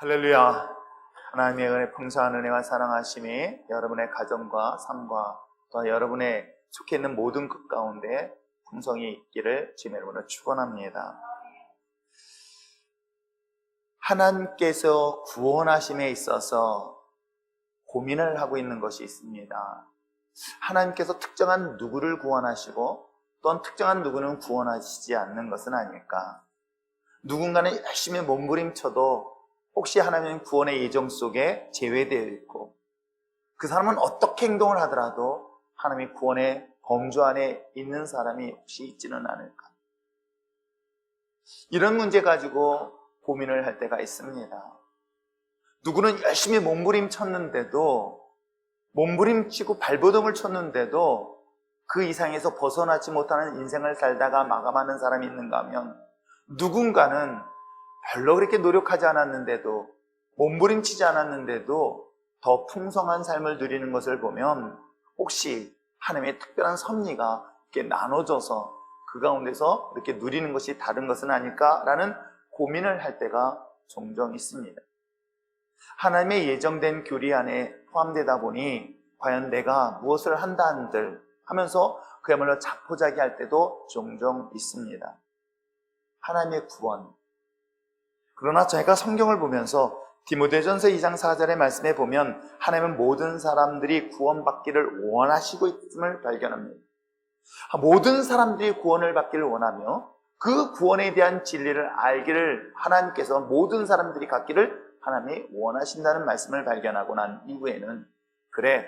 할렐루야. 하나님의 은혜, 풍성한 은혜와 사랑하심이 여러분의 가정과 삶과 또 여러분의 속해 있는 모든 것 가운데 풍성이 있기를 주님의 이름으로 축원합니다. 하나님께서 구원하심에 있어서 고민을 하고 있는 것이 있습니다. 하나님께서 특정한 누구를 구원하시고 또한 특정한 누구는 구원하시지 않는 것은 아닐까? 누군가는 열심히 몸부림쳐도 혹시 하나님의 구원의 예정 속에 제외되어 있고 그 사람은 어떻게 행동을 하더라도 하나님의 구원의 범주 안에 있는 사람이 혹시 있지는 않을까? 이런 문제 가지고 고민을 할 때가 있습니다. 누구는 열심히 몸부림쳤는데도 몸부림치고 발버둥을 쳤는데도 그 이상에서 벗어나지 못하는 인생을 살다가 마감하는 사람이 있는가 하면 누군가는 별로 그렇게 노력하지 않았는데도 몸부림치지 않았는데도 더 풍성한 삶을 누리는 것을 보면 혹시 하나님의 특별한 섭리가 이렇게 나눠져서 그 가운데서 이렇게 누리는 것이 다른 것은 아닐까라는 고민을 할 때가 종종 있습니다. 하나님의 예정된 교리 안에 포함되다 보니 과연 내가 무엇을 한다 한들 하면서 그야말로 자포자기할 때도 종종 있습니다. 하나님의 구원. 그러나 제가 성경을 보면서 디모데전서 2장 4절의 말씀에 보면 하나님은 모든 사람들이 구원받기를 원하시고 있음을 발견합니다. 모든 사람들이 구원을 받기를 원하며 그 구원에 대한 진리를 알기를 하나님께서 모든 사람들이 갖기를 하나님이 원하신다는 말씀을 발견하고 난 이후에는 그래,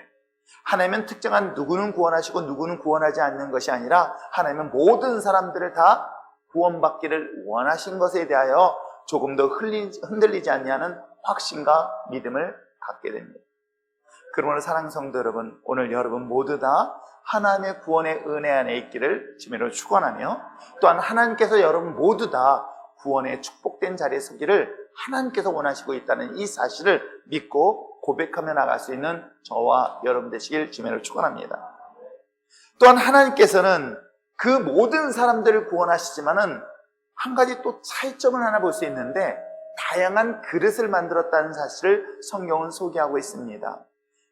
하나님은 특정한 누구는 구원하시고 누구는 구원하지 않는 것이 아니라 하나님은 모든 사람들을 다 구원받기를 원하신 것에 대하여 조금 더 흔들리지 않냐는 확신과 믿음을 갖게 됩니다. 그러므로 사랑하는 성도 여러분, 오늘 여러분 모두 다 하나님의 구원의 은혜 안에 있기를 주님으로 축원하며 또한 하나님께서 여러분 모두 다 구원의 축복된 자리에 서기를 하나님께서 원하시고 있다는 이 사실을 믿고 고백하며 나갈 수 있는 저와 여러분 되시길 주님으로 축원합니다. 또한 하나님께서는 그 모든 사람들을 구원하시지만은 한 가지 또 차이점을 하나 볼 수 있는데 다양한 그릇을 만들었다는 사실을 성경은 소개하고 있습니다.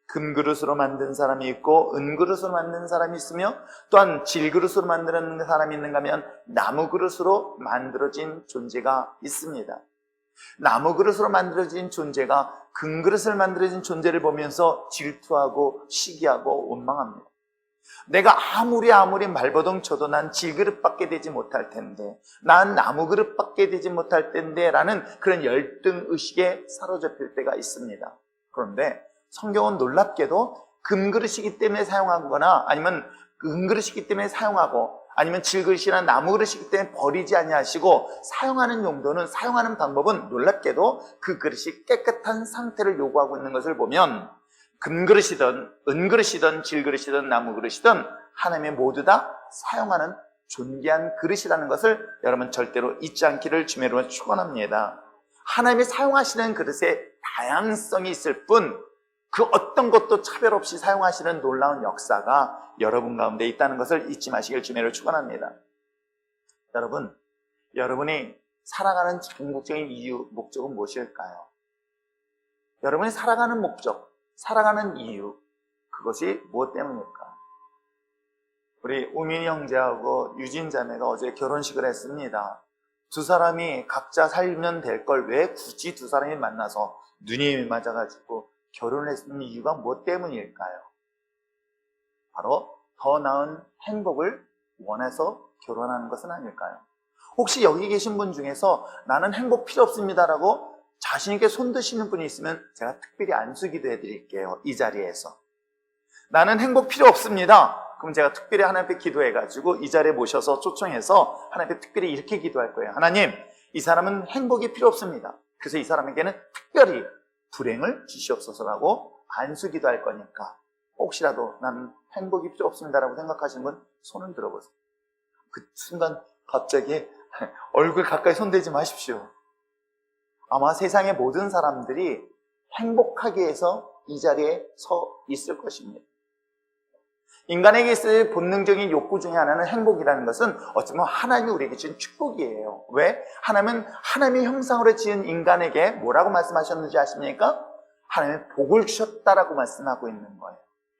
금그릇으로 만든 사람이 있고 은그릇으로 만든 사람이 있으며 또한 질그릇으로 만드는 사람이 있는가 하면 나무그릇으로 만들어진 존재가 있습니다. 나무그릇으로 만들어진 존재가 금그릇을 만들어진 존재를 보면서 질투하고 시기하고 원망합니다. 내가 아무리 발버둥 쳐도 난 질그릇밖에 되지 못할 텐데, 난 나무그릇밖에 되지 못할 텐데 라는 그런 열등의식에 사로잡힐 때가 있습니다. 그런데 성경은 놀랍게도 금그릇이기 때문에 사용하거나 아니면 은그릇이기 때문에 사용하고 아니면 질그릇이나 나무그릇이기 때문에 버리지 아니하시고 사용하는 용도는, 사용하는 방법은 놀랍게도 그 그릇이 깨끗한 상태를 요구하고 있는 것을 보면 금그릇이든 은그릇이든 질그릇이든 나무그릇이든 하나님의 모두 다 사용하는 존귀한 그릇이라는 것을 여러분 절대로 잊지 않기를 주님으로 축원합니다. 하나님이 사용하시는 그릇에 다양성이 있을 뿐 그 어떤 것도 차별 없이 사용하시는 놀라운 역사가 여러분 가운데 있다는 것을 잊지 마시길 주님으로 축원합니다. 여러분, 여러분이 살아가는 궁극적인 이유, 목적은 무엇일까요? 여러분이 살아가는 목적, 살아가는 이유, 그것이 무엇 때문일까? 우리 우민이 형제하고 유진 자매가 어제 결혼식을 했습니다. 두 사람이 각자 살면 될 걸 왜 굳이 두 사람이 만나서 눈이 맞아가지고 결혼을 했는 이유가 무엇 때문일까요? 바로 더 나은 행복을 원해서 결혼하는 것은 아닐까요? 혹시 여기 계신 분 중에서 나는 행복 필요 없습니다라고 자신있게 손 드시는 분이 있으면 제가 특별히 안수기도 해드릴게요. 이 자리에서. 나는 행복 필요 없습니다. 그럼 제가 특별히 하나님 앞에 기도해가지고 이 자리에 모셔서 초청해서 하나님 앞에 특별히 이렇게 기도할 거예요. 하나님, 이 사람은 행복이 필요 없습니다. 그래서 이 사람에게는 특별히 불행을 주시옵소서라고 안수기도 할 거니까 혹시라도 나는 행복이 필요 없습니다라고 생각하시는 분 손을 들어보세요. 그 순간 갑자기 얼굴 가까이 손대지 마십시오. 아마 세상의 모든 사람들이 행복하게 해서 이 자리에 서 있을 것입니다. 인간에게 있을 본능적인 욕구 중에 하나는 행복이라는 것은 어쩌면 하나님이 우리에게 주신 축복이에요. 왜? 하나님은 하나님의 형상으로 지은 인간에게 뭐라고 말씀하셨는지 아십니까? 하나님의 복을 주셨다라고 말씀하고 있는 거예요.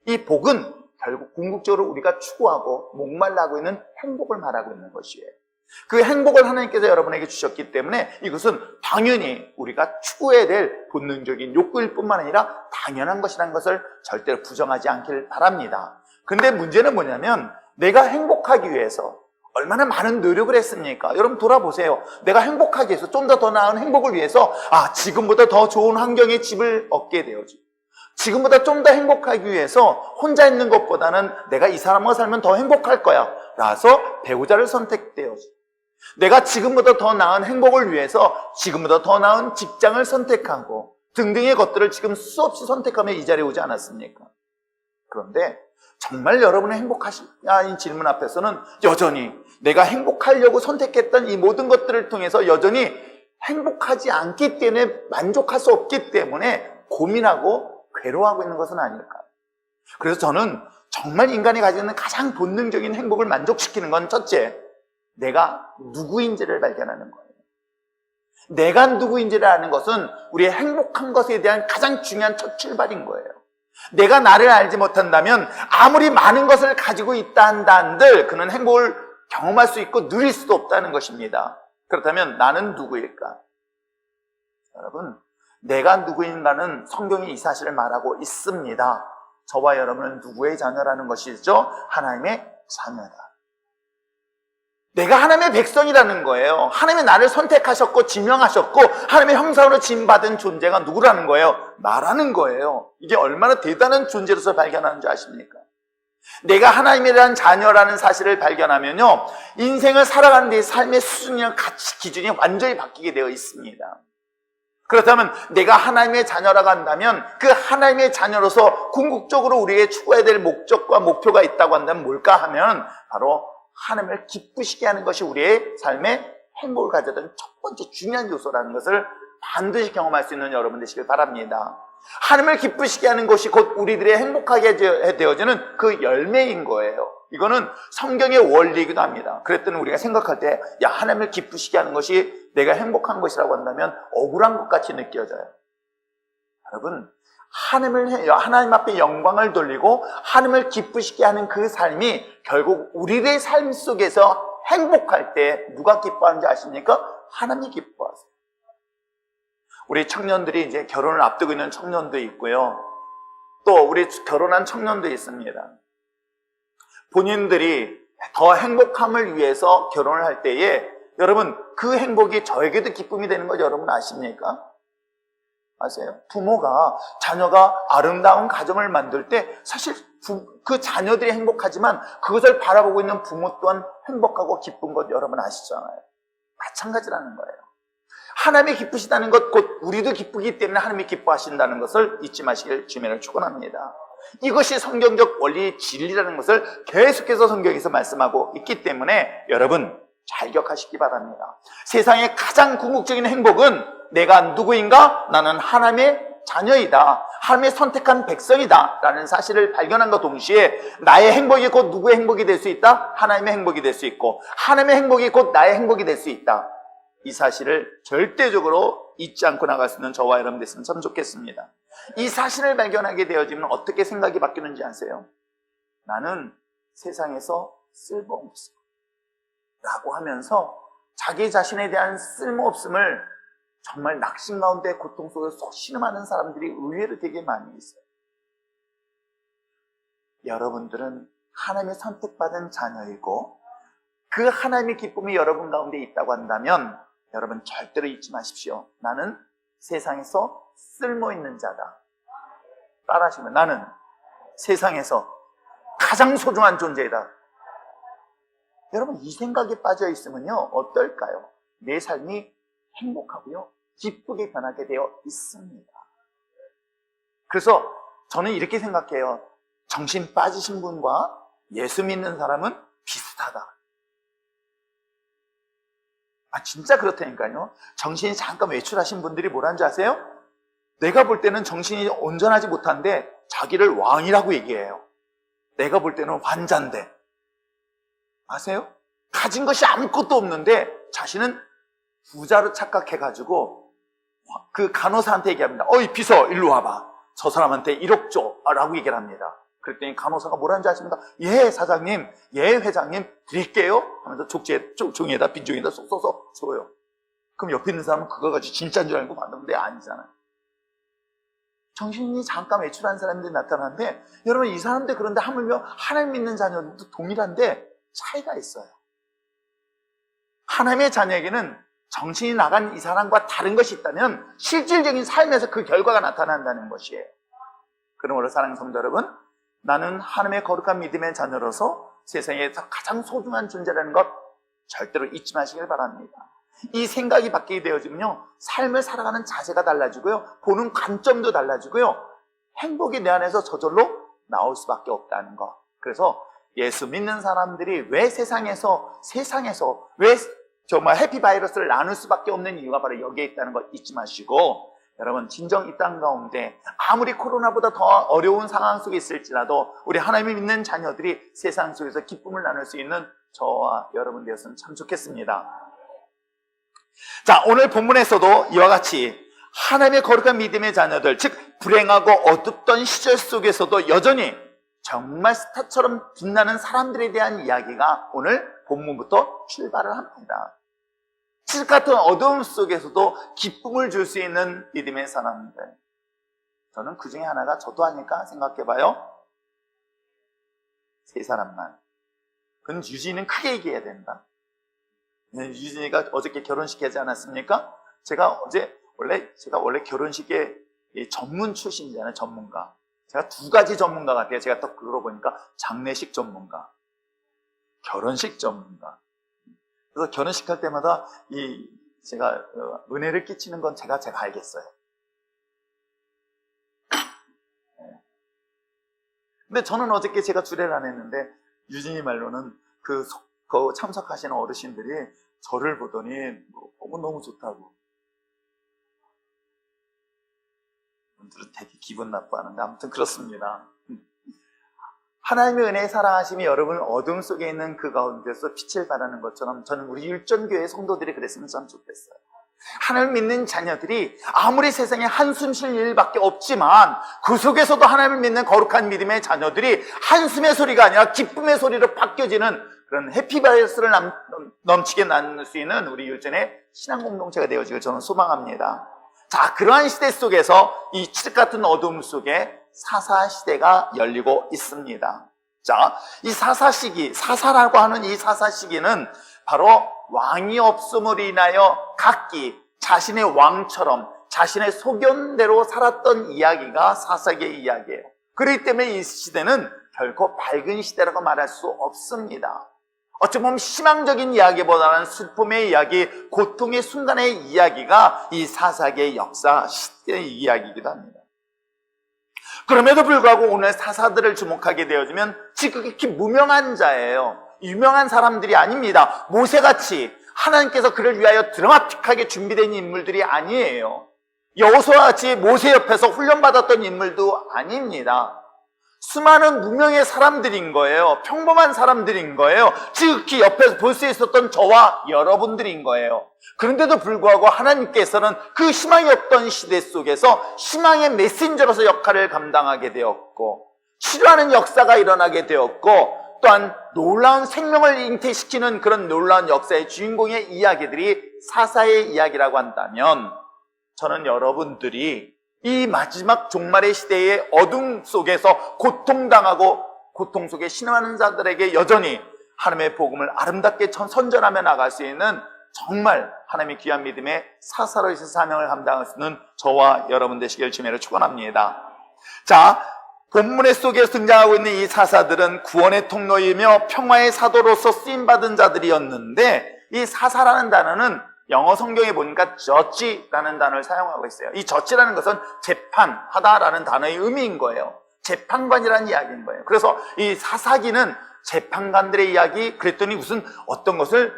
이 복은 결국 궁극적으로 우리가 추구하고 목말라하고 있는 행복을 말하고 있는 것이에요. 그 행복을 하나님께서 여러분에게 주셨기 때문에 이것은 당연히 우리가 추구해야 될 본능적인 욕구일 뿐만 아니라 당연한 것이라는 것을 절대로 부정하지 않길 바랍니다. 근데 문제는 뭐냐면 내가 행복하기 위해서 얼마나 많은 노력을 했습니까? 여러분 돌아보세요. 내가 행복하기 위해서 좀 더 나은 행복을 위해서 지금보다 더 좋은 환경의 집을 얻게 되어지. 지금보다 좀 더 행복하기 위해서 혼자 있는 것보다는 내가 이 사람과 살면 더 행복할 거야 라서 배우자를 선택되어지. 내가 지금보다 더 나은 행복을 위해서 지금보다 더 나은 직장을 선택하고 등등의 것들을 지금 수없이 선택하며 이 자리에 오지 않았습니까? 그런데 정말 여러분의 행복하시냐는 질문 앞에서는 여전히 내가 행복하려고 선택했던 이 모든 것들을 통해서 여전히 행복하지 않기 때문에 만족할 수 없기 때문에 고민하고 괴로워하고 있는 것은 아닐까. 그래서 저는 정말 인간이 가지고 있는 가장 본능적인 행복을 만족시키는 건 첫째, 내가 누구인지를 발견하는 거예요. 내가 누구인지를 아는 것은 우리의 행복한 것에 대한 가장 중요한 첫 출발인 거예요. 내가 나를 알지 못한다면 아무리 많은 것을 가지고 있다 한다 한들 그는 행복을 경험할 수 있고 누릴 수도 없다는 것입니다. 그렇다면 나는 누구일까? 여러분, 내가 누구인가는 성경이 이 사실을 말하고 있습니다. 저와 여러분은 누구의 자녀라는 것이죠? 하나님의 자녀다. 내가 하나님의 백성이라는 거예요. 하나님이 나를 선택하셨고 지명하셨고 하나님의 형상으로 지음받은 존재가 누구라는 거예요? 나라는 거예요. 이게 얼마나 대단한 존재로서 발견하는 줄 아십니까? 내가 하나님이라는 자녀라는 사실을 발견하면요, 인생을 살아가는 데 삶의 수준이랑 가치 기준이 완전히 바뀌게 되어 있습니다. 그렇다면 내가 하나님의 자녀라고 한다면 그 하나님의 자녀로서 궁극적으로 우리에게 추구해야 될 목적과 목표가 있다고 한다면 뭘까 하면 바로 하나님을 기쁘시게 하는 것이 우리의 삶에 행복을 가져다는 첫 번째 중요한 요소라는 것을 반드시 경험할 수 있는 여러분 되시길 바랍니다. 하나님을 기쁘시게 하는 것이 곧 우리들의 행복하게 되어지는 그 열매인 거예요. 이거는 성경의 원리이기도 합니다. 그랬더니 우리가 생각할 때 하나님을 기쁘시게 하는 것이 내가 행복한 것이라고 한다면 억울한 것 같이 느껴져요. 여러분, 하나님 앞에 영광을 돌리고 하나님을 기쁘시게 하는 그 삶이 결국 우리의 삶 속에서 행복할 때 누가 기뻐하는지 아십니까? 하나님이 기뻐하세요. 우리 청년들이 이제 결혼을 앞두고 있는 청년도 있고요. 또 우리 결혼한 청년도 있습니다. 본인들이 더 행복함을 위해서 결혼을 할 때에 여러분, 그 행복이 저에게도 기쁨이 되는 거 여러분 아십니까? 아세요? 부모가 자녀가 아름다운 가정을 만들 때 사실 그 자녀들이 행복하지만 그것을 바라보고 있는 부모 또한 행복하고 기쁜 것 여러분 아시잖아요. 마찬가지라는 거예요. 하나님이 기쁘시다는 것, 곧 우리도 기쁘기 때문에 하나님이 기뻐하신다는 것을 잊지 마시길 주님을 축원합니다. 이것이 성경적 원리의 진리라는 것을 계속해서 성경에서 말씀하고 있기 때문에 여러분 잘 기억하시기 바랍니다. 세상의 가장 궁극적인 행복은 내가 누구인가? 나는 하나님의 자녀이다. 하나님의 선택한 백성이다. 라는 사실을 발견한과 동시에 나의 행복이 곧 누구의 행복이 될 수 있다? 하나님의 행복이 될 수 있고 하나님의 행복이 곧 나의 행복이 될 수 있다. 이 사실을 절대적으로 잊지 않고 나갈 수 있는 저와 여러분 됐으면 참 좋겠습니다. 이 사실을 발견하게 되어지면 어떻게 생각이 바뀌는지 아세요? 나는 세상에서 쓸모없어 라고 하면서 자기 자신에 대한 쓸모없음을 정말 낙심 가운데 고통 속에서 신음하는 사람들이 의외로 되게 많이 있어요. 여러분들은 하나님의 선택받은 자녀이고 그 하나님의 기쁨이 여러분 가운데 있다고 한다면 여러분 절대로 잊지 마십시오. 나는 세상에서 쓸모있는 자다. 따라하시면 나는 세상에서 가장 소중한 존재이다. 여러분 이 생각에 빠져 있으면요 어떨까요? 내 삶이 행복하고요 기쁘게 변하게 되어 있습니다. 그래서 저는 이렇게 생각해요. 정신 빠지신 분과 예수 믿는 사람은 비슷하다. 진짜 그렇다니까요. 정신이 잠깐 외출하신 분들이 뭐라는 줄 아세요? 내가 볼 때는 정신이 온전하지 못한데 자기를 왕이라고 얘기해요. 내가 볼 때는 환자인데, 아세요? 가진 것이 아무것도 없는데 자신은 부자로 착각해가지고 그 간호사한테 얘기합니다. 어이 비서 일로 와봐. 저 사람한테 1억 줘 라고 얘기를 합니다. 그랬더니 간호사가 뭐라는지 아십니까? 예 사장님, 예 회장님 드릴게요 하면서 종이에다 빈종이에다 쏙 써서 줘요. 그럼 옆에 있는 사람은 그거 가지고 진짜인 줄 알고 받는데 아니잖아요. 정신이 잠깐 외출한 사람들이 나타나는데, 여러분 이 사람들 그런데 하물며 하나님 믿는 자녀들도 동일한데 차이가 있어요. 하나님의 자녀에게는 정신이 나간 이 사람과 다른 것이 있다면 실질적인 삶에서 그 결과가 나타난다는 것이에요. 그러므로 사랑하는 성도 여러분, 나는 하나님의 거룩한 믿음의 자녀로서 세상에서 가장 소중한 존재라는 것 절대로 잊지 마시길 바랍니다. 이 생각이 바뀌게 되어지면요, 삶을 살아가는 자세가 달라지고요, 보는 관점도 달라지고요, 행복이 내 안에서 저절로 나올 수밖에 없다는 것. 그래서 예수 믿는 사람들이 왜 세상에서 왜 정말 해피바이러스를 나눌 수밖에 없는 이유가 바로 여기에 있다는 것 잊지 마시고, 여러분 진정 이 땅 가운데 아무리 코로나보다 더 어려운 상황 속에 있을지라도 우리 하나님을 믿는 자녀들이 세상 속에서 기쁨을 나눌 수 있는 저와 여러분 되었으면 참 좋겠습니다. 자, 오늘 본문에서도 이와 같이 하나님의 거룩한 믿음의 자녀들, 즉 불행하고 어둡던 시절 속에서도 여전히 정말 스타처럼 빛나는 사람들에 대한 이야기가 오늘 본문부터 출발을 합니다. 칠흑 같은 어두움 속에서도 기쁨을 줄 수 있는 믿음의 사람들, 저는 그 중에 하나가 저도 아닐까 생각해봐요. 세 사람만. 그건 유진이는 크게 얘기해야 된다. 유진이가 어저께 결혼식 하지 않았습니까? 제가 원래 결혼식에 전문 출신이잖아요. 전문가. 제가 두 가지 전문가 같아요. 제가 또 그러고 보니까 장례식 전문가, 결혼식 전문가. 그래서 결혼식 할 때마다 제가 은혜를 끼치는 건 제가 알겠어요. 근데 저는 어저께 제가 주례를 안 했는데 유진이 말로는 그 참석하시는 어르신들이 저를 보더니 너무 좋다고. 분들은 되게 기분 나빠하는데 아무튼 그렇습니다. 하나님의 은혜의 사랑하심이 여러분 어둠 속에 있는 그 가운데서 빛을 발하는 것처럼 저는 우리 율전교회 성도들이 그랬으면 참 좋겠어요. 하나님 믿는 자녀들이 아무리 세상에 한숨 쉴 일밖에 없지만 그 속에서도 하나님을 믿는 거룩한 믿음의 자녀들이 한숨의 소리가 아니라 기쁨의 소리로 바뀌어지는 그런 해피바이러스를 넘치게 나눌 수 있는 우리 율전의 신앙 공동체가 되어지길 저는 소망합니다. 자, 그러한 시대 속에서 이 칠흑 같은 어둠 속에 사사 시대가 열리고 있습니다. 자, 이 사사 시기, 사사라고 하는 이 사사 시기는 바로 왕이 없음으로 인하여 각기 자신의 왕처럼 자신의 소견대로 살았던 이야기가 사사기의 이야기예요. 그렇기 때문에 이 시대는 결코 밝은 시대라고 말할 수 없습니다. 어쩌면 희망적인 이야기보다는 슬픔의 이야기, 고통의 순간의 이야기가 이 사사기의 역사 시대의 이야기이기도 합니다. 그럼에도 불구하고 오늘 사사들을 주목하게 되어지면 지극히 무명한 자예요. 유명한 사람들이 아닙니다. 모세같이 하나님께서 그를 위하여 드라마틱하게 준비된 인물들이 아니에요. 여호수아와 같이 모세 옆에서 훈련받았던 인물도 아닙니다. 수많은 무명의 사람들인 거예요. 평범한 사람들인 거예요. 지극히 옆에서 볼 수 있었던 저와 여러분들인 거예요. 그런데도 불구하고 하나님께서는 그 희망이 없던 시대 속에서 희망의 메신저로서 역할을 감당하게 되었고, 치료하는 역사가 일어나게 되었고, 또한 놀라운 생명을 잉태시키는 그런 놀라운 역사의 주인공의 이야기들이 사사의 이야기라고 한다면, 저는 여러분들이 이 마지막 종말의 시대의 어둠 속에서 고통당하고 고통 속에 신음하는 자들에게 여전히 하나님의 복음을 아름답게 선전하며 나갈 수 있는 정말 하나님의 귀한 믿음의 사사로서 사명을 감당할 수 있는 저와 여러분 되시길 주님으로 축원합니다. 자, 본문의 속에 등장하고 있는 이 사사들은 구원의 통로이며 평화의 사도로서 쓰임받은 자들이었는데, 이 사사라는 단어는 영어 성경에 보니까 저지라는 단어를 사용하고 있어요. 이 저지라는 것은 재판하다라는 단어의 의미인 거예요. 재판관이라는 이야기인 거예요. 그래서 이 사사기는 재판관들의 이야기, 그랬더니 무슨 어떤 것을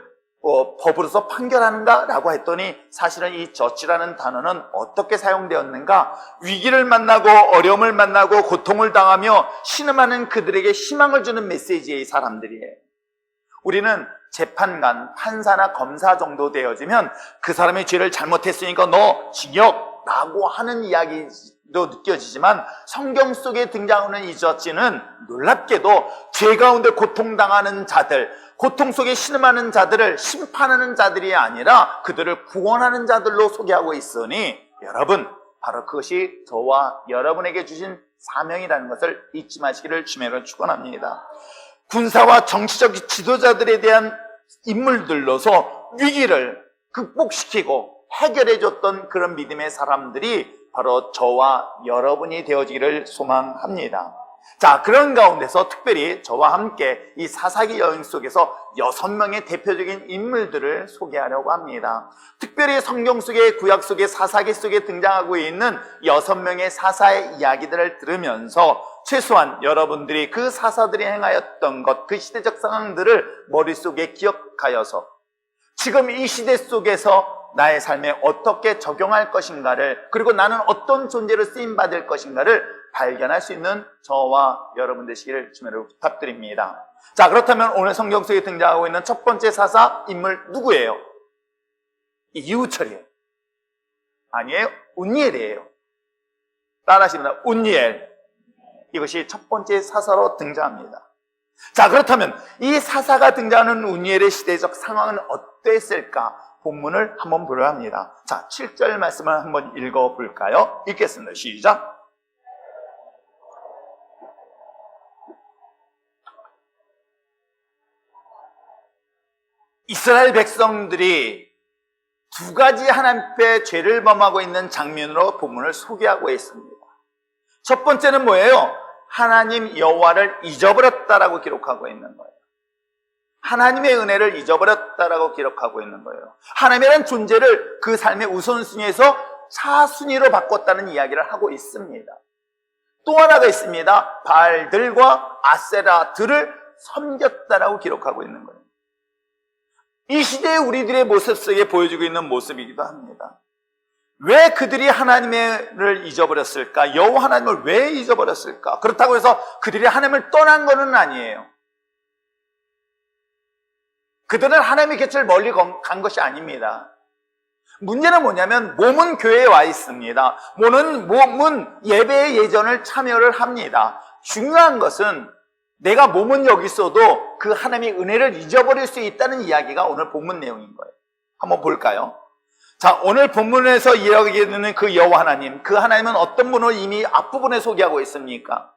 법으로서 판결하는가라고 했더니 사실은 이 저치라는 단어는 어떻게 사용되었는가? 위기를 만나고 어려움을 만나고 고통을 당하며 신음하는 그들에게 희망을 주는 메시지의 사람들이에요. 우리는 재판관, 판사나 검사 정도 되어지면 그 사람의 죄를 잘못했으니까 너 징역라고 하는 이야기도 느껴지지만 성경 속에 등장하는 이 저치는 놀랍게도 죄 가운데 고통당하는 자들, 고통 속에 신음하는 자들을 심판하는 자들이 아니라 그들을 구원하는 자들로 소개하고 있으니 여러분, 바로 그것이 저와 여러분에게 주신 사명이라는 것을 잊지 마시기를 주님으로 축원합니다. 군사와 정치적 지도자들에 대한 인물들로서 위기를 극복시키고 해결해줬던 그런 믿음의 사람들이 바로 저와 여러분이 되어지기를 소망합니다. 자, 그런 가운데서 특별히 저와 함께 이 사사기 여행 속에서 6명의 대표적인 인물들을 소개하려고 합니다. 특별히 성경 속에, 구약 속에, 사사기 속에 등장하고 있는 6명의 사사의 이야기들을 들으면서 최소한 여러분들이 그 사사들이 행하였던 것, 그 시대적 상황들을 머릿속에 기억하여서 지금 이 시대 속에서 나의 삶에 어떻게 적용할 것인가를, 그리고 나는 어떤 존재로 쓰임받을 것인가를 발견할 수 있는 저와 여러분 되시기를 주님으로 부탁드립니다. 자, 그렇다면 오늘 성경 속에 등장하고 있는 첫 번째 사사 인물 누구예요? 이우철이에요. 아니에요? 운니엘이에요. 따라하십니다. 운니엘. 이것이 첫 번째 사사로 등장합니다. 자, 그렇다면 이 사사가 등장하는 운니엘의 시대적 상황은 어땠을까? 본문을 한번 보려 합니다. 자, 7절 말씀을 한번 읽어볼까요? 읽겠습니다. 시작. 이스라엘 백성들이 두 가지 하나님 앞에 죄를 범하고 있는 장면으로 본문을 소개하고 있습니다. 첫 번째는 뭐예요? 하나님 여호와를 잊어버렸다라고 기록하고 있는 거예요. 하나님의 은혜를 잊어버렸다라고 기록하고 있는 거예요. 하나님이라는 존재를 그 삶의 우선순위에서 차순위로 바꿨다는 이야기를 하고 있습니다. 또 하나가 있습니다. 바알들과 아세라들을 섬겼다라고 기록하고 있는 거예요. 이 시대의 우리들의 모습 속에 보여주고 있는 모습이기도 합니다. 왜 그들이 하나님을 잊어버렸을까? 여호와 하나님을 왜 잊어버렸을까? 그렇다고 해서 그들이 하나님을 떠난 것은 아니에요. 그들은 하나님의 곁을 멀리 간 것이 아닙니다. 문제는 뭐냐면 몸은 교회에 와 있습니다. 몸은 예배의 예전을 참여를 합니다. 중요한 것은 내가 몸은 여기 있어도 그 하나님의 은혜를 잊어버릴 수 있다는 이야기가 오늘 본문 내용인 거예요. 한번 볼까요? 자, 오늘 본문에서 이야기되는 그 여호와 하나님, 그 하나님은 어떤 분을 이미 앞부분에 소개하고 있습니까?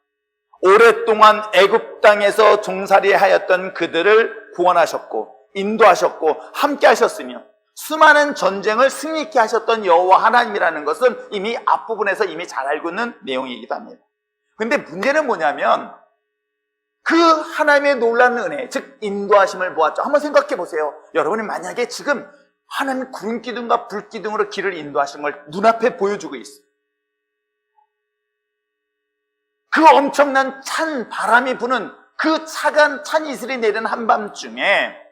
오랫동안 애굽 땅에서 종살이 하였던 그들을 구원하셨고 인도하셨고 함께 하셨으며 수많은 전쟁을 승리케 하셨던 여호와 하나님이라는 것은 이미 앞부분에서 이미 잘 알고 있는 내용이기도 합니다. 근데 문제는 뭐냐면 그 하나님의 놀라운 은혜, 즉 인도하심을 보았죠. 한번 생각해 보세요. 여러분이 만약에 지금 하나님 구름 기둥과 불 기둥으로 길을 인도하신 걸 눈앞에 보여주고 있어요. 그 엄청난 찬 바람이 부는 그 차가운 찬 이슬이 내리는 한밤중에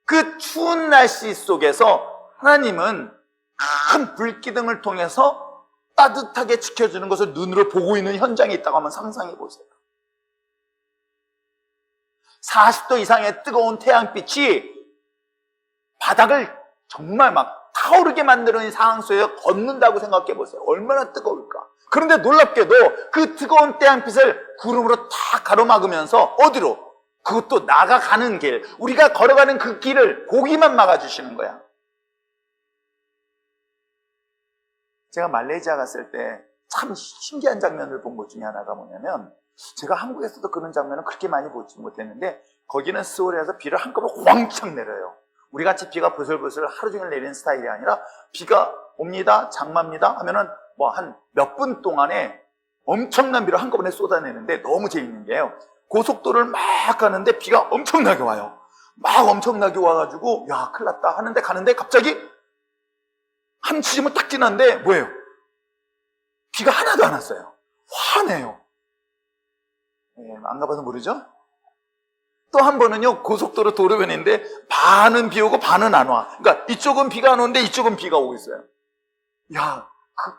그 추운 날씨 속에서 하나님은 큰 불기둥을 통해서 따뜻하게 지켜주는 것을 눈으로 보고 있는 현장이 있다고 한번 상상해 보세요. 40도 이상의 뜨거운 태양빛이 바닥을 정말 막 타오르게 만드는 상황 속에 걷는다고 생각해 보세요. 얼마나 뜨거울까? 그런데 놀랍게도 그 뜨거운 태양빛을 구름으로 다 가로막으면서 어디로? 그것도 나가가는 길, 우리가 걸어가는 그 길을 고기만 막아주시는 거야. 제가 말레이시아 갔을 때 참 신기한 장면을 본 것 중에 하나가 뭐냐면, 제가 한국에서도 그런 장면을 그렇게 많이 보지 못했는데 거기는 스월에서 비를 한꺼번에 왕창 내려요. 우리같이 비가 부슬부슬 하루 종일 내리는 스타일이 아니라 비가 옵니다, 장마입니다 하면은 뭐 한 몇 분 동안에 엄청난 비를 한꺼번에 쏟아내는데 너무 재밌는 게요, 고속도로를 막 가는데 비가 엄청나게 와요. 막 엄청나게 와가지고 야 큰일 났다 하는데 가는데 갑자기 한 지점을 딱 지났는데 뭐예요? 비가 하나도 안 왔어요. 화내요. 안 가봐서 모르죠? 또 한 번은요, 고속도로 도로변인데 반은 비 오고 반은 안 와. 그러니까 이쪽은 비가 안 오는데 이쪽은 비가 오고 있어요. 야,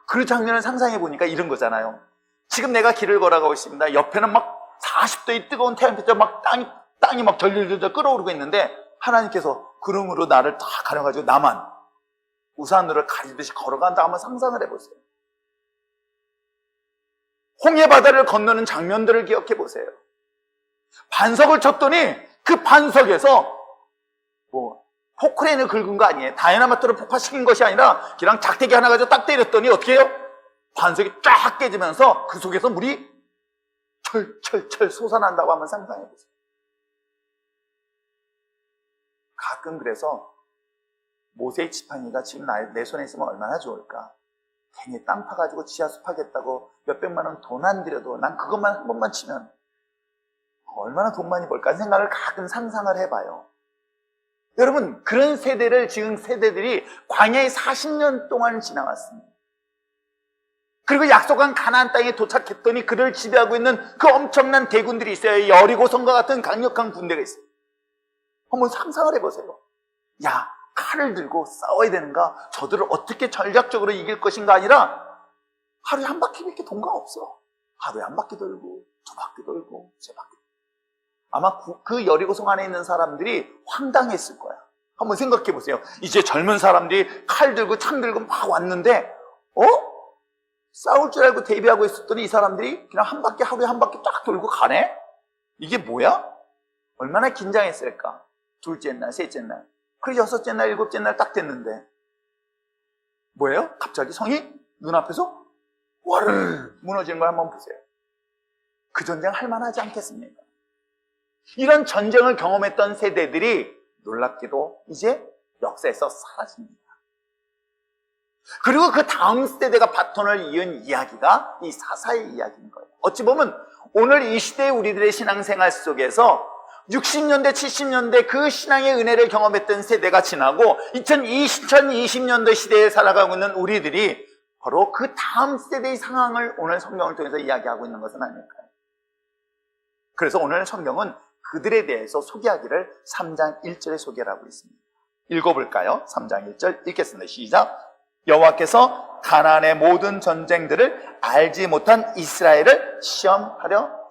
그 장면을 상상해 보니까 이런 거잖아요. 지금 내가 길을 걸어가고 있습니다. 옆에는 막 40도의 뜨거운 태양빛에 막 땅이 막 덜덜덜 끓어오르고 있는데 하나님께서 구름으로 나를 다 가려가지고 나만 우산으로 가리듯이 걸어간다 한번 상상을 해보세요. 홍해바다를 건너는 장면들을 기억해 보세요. 반석을 쳤더니 그 반석에서 포크레인을 긁은 거 아니에요. 다이나마이트로 폭파시킨 것이 아니라 그냥 작대기 하나 가지고 딱 때렸더니 어떻게 해요? 반석이 쫙 깨지면서 그 속에서 물이 철철철 솟아난다고 한번 상상해 보세요. 가끔 그래서 모세의 지팡이가 지금 내 손에 있으면 얼마나 좋을까. 괜히 땅 파가지고 지하수 파겠다고 몇백만 원 돈 안 들여도 난 그것만 한 번만 치면 얼마나 돈 많이 벌까 생각을 가끔 상상을 해봐요. 여러분, 그런 세대를 지금 세대들이 광야에 40년 동안 지나왔습니다. 그리고 약속한 가나안 땅에 도착했더니 그를 지배하고 있는 그 엄청난 대군들이 있어요. 여리고성과 같은 강력한 군대가 있어요. 한번 상상을 해보세요. 야, 칼을 들고 싸워야 되는가? 저들을 어떻게 전략적으로 이길 것인가 아니라 하루에 한 바퀴밖에 돈가 없어. 하루에 한 바퀴 돌고 두 바퀴 돌고 세 바퀴. 아마 그 여리고성 안에 있는 사람들이 황당했을 거야. 한번 생각해 보세요. 이제 젊은 사람들이 칼 들고 창 들고 막 왔는데 싸울 줄 알고 대비하고 있었더니 이 사람들이 그냥 한 바퀴 하루에 한 바퀴 딱 돌고 가네? 이게 뭐야? 얼마나 긴장했을까? 둘째 날, 셋째 날, 그리고 여섯째 날, 일곱째 날 딱 됐는데 뭐예요? 갑자기 성이 눈앞에서 와르르 무너지는 걸 한번 보세요. 그 전쟁 할만하지 않겠습니까? 이런 전쟁을 경험했던 세대들이 놀랍게도 이제 역사에서 사라집니다. 그리고 그 다음 세대가 바톤을 이은 이야기가 이 사사의 이야기인 거예요. 어찌 보면 오늘 이 시대의 우리들의 신앙생활 속에서 60년대, 70년대 그 신앙의 은혜를 경험했던 세대가 지나고 2020년도 시대에 살아가고 있는 우리들이 바로 그 다음 세대의 상황을 오늘 성경을 통해서 이야기하고 있는 것은 아닐까요? 그래서 오늘 성경은 그들에 대해서 소개하기를 3장 1절에 소개를 하고 있습니다. 읽어볼까요? 3장 1절 읽겠습니다. 시작. 여호와께서 가나안의 모든 전쟁들을 알지 못한 이스라엘을 시험하려.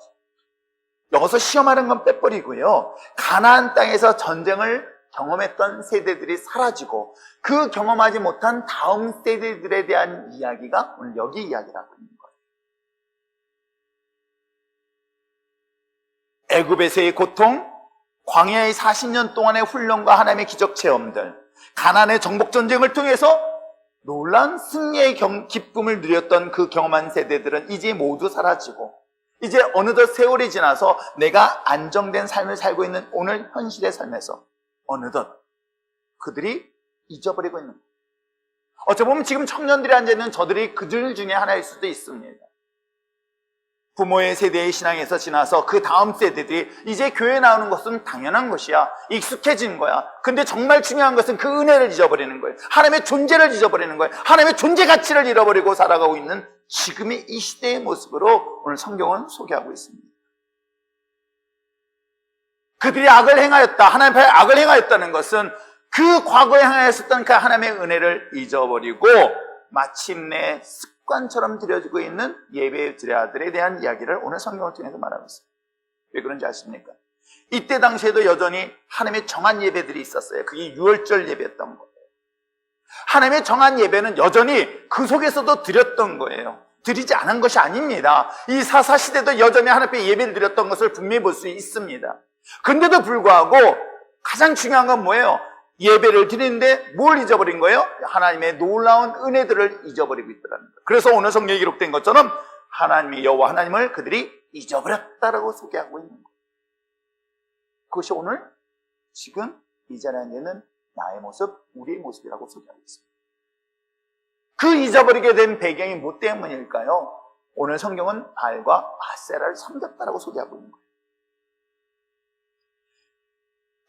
여기서 시험하는 건 빼버리고요. 가나안 땅에서 전쟁을 경험했던 세대들이 사라지고 그 경험하지 못한 다음 세대들에 대한 이야기가 오늘 여기 이야기를 하고 있는 거예요. 애굽에서의 고통, 광야의 40년 동안의 훈련과 하나님의 기적 체험들, 가나안의 정복 전쟁을 통해서 놀라운 승리의 기쁨을 누렸던 그 경험한 세대들은 이제 모두 사라지고 이제 어느덧 세월이 지나서 내가 안정된 삶을 살고 있는 오늘 현실의 삶에서 어느덧 그들이 잊어버리고 있는 거예요. 어쩌보면 지금 청년들이 앉아있는 저들이 그들 중에 하나일 수도 있습니다. 부모의 세대의 신앙에서 지나서 그 다음 세대들이 이제 교회에 나오는 것은 당연한 것이야. 익숙해지는 거야. 근데 정말 중요한 것은 그 은혜를 잊어버리는 거예요. 하나님의 존재를 잊어버리는 거예요. 하나님의 존재 가치를 잃어버리고 살아가고 있는 지금의 이 시대의 모습으로 오늘 성경은 소개하고 있습니다. 그들이 악을 행하였다. 하나님 앞에 악을 행하였다는 것은 그 과거에 행하였었던 그 하나님의 은혜를 잊어버리고 마침내 습관처럼 드려지고 있는 예배 드려야들에 대한 이야기를 오늘 성경을 통해서 말하고 있습니다. 왜 그런지 아십니까? 이때 당시에도 여전히 하나님의 정한 예배들이 있었어요. 그게 유월절 예배였던 거예요. 하나님의 정한 예배는 여전히 그 속에서도 드렸던 거예요. 드리지 않은 것이 아닙니다. 이 사사시대도 여전히 하나님 앞에 예배를 드렸던 것을 분명히 볼 수 있습니다. 근데도 불구하고 가장 중요한 건 뭐예요? 예배를 드리는데 뭘 잊어버린 거예요? 하나님의 놀라운 은혜들을 잊어버리고 있더라는 거예요. 그래서 오늘 성경에 기록된 것처럼 하나님의 여호와 하나님을 그들이 잊어버렸다라고 소개하고 있는 거예요. 그것이 오늘 지금 이 자리에 있는 나의 모습, 우리의 모습이라고 소개하고 있습니다. 그 잊어버리게 된 배경이 뭐 때문일까요? 오늘 성경은 바알과 아세라를 섬겼다라고 소개하고 있는 거예요.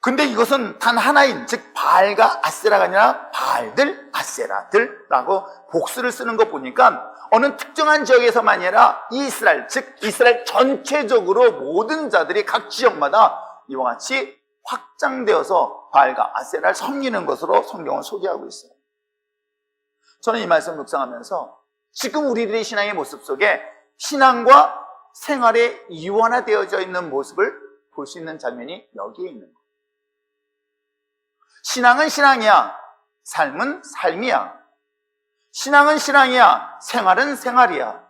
근데 이것은 단 하나인, 즉 바알과 아세라가 아니라 바알들, 아세라들라고 복수를 쓰는 거 보니까 어느 특정한 지역에서만 아니라 이스라엘, 즉 이스라엘 전체적으로 모든 자들이 각 지역마다 이와 같이 확장되어서 바알과 아세라를 섬기는 것으로 성경을 소개하고 있어요. 저는 이 말씀 묵상하면서 지금 우리들의 신앙의 모습 속에 신앙과 생활에 이원화되어져 있는 모습을 볼 수 있는 장면이 여기에 있는 거예요. 신앙은 신앙이야. 삶은 삶이야. 신앙은 신앙이야. 생활은 생활이야.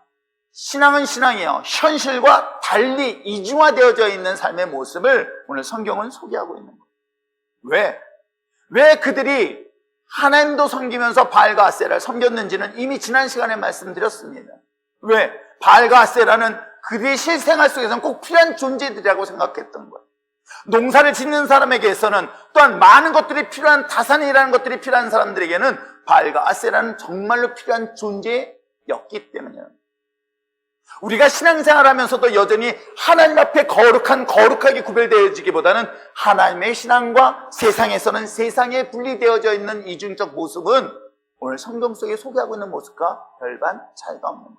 신앙은 신앙이야. 현실과 달리 이중화되어져 있는 삶의 모습을 오늘 성경은 소개하고 있는 거예요. 왜 그들이 하나님도 섬기면서 바알과 아세라를 섬겼는지는 이미 지난 시간에 말씀드렸습니다. 왜? 바알과 아세라는 그들의 실생활 속에서는 꼭 필요한 존재들이라고 생각했던 거예요. 농사를 짓는 사람에게서는 또한 많은 것들이 필요한 다산이라는 것들이 필요한 사람들에게는 바알과 아세라는 정말로 필요한 존재였기 때문이에요. 우리가 신앙생활하면서도 여전히 하나님 앞에 거룩하게 구별되어지기보다는 하나님의 신앙과 세상에서는 세상에 분리되어져 있는 이중적 모습은 오늘 성경 속에 소개하고 있는 모습과 별반 차이가 없는 거예요.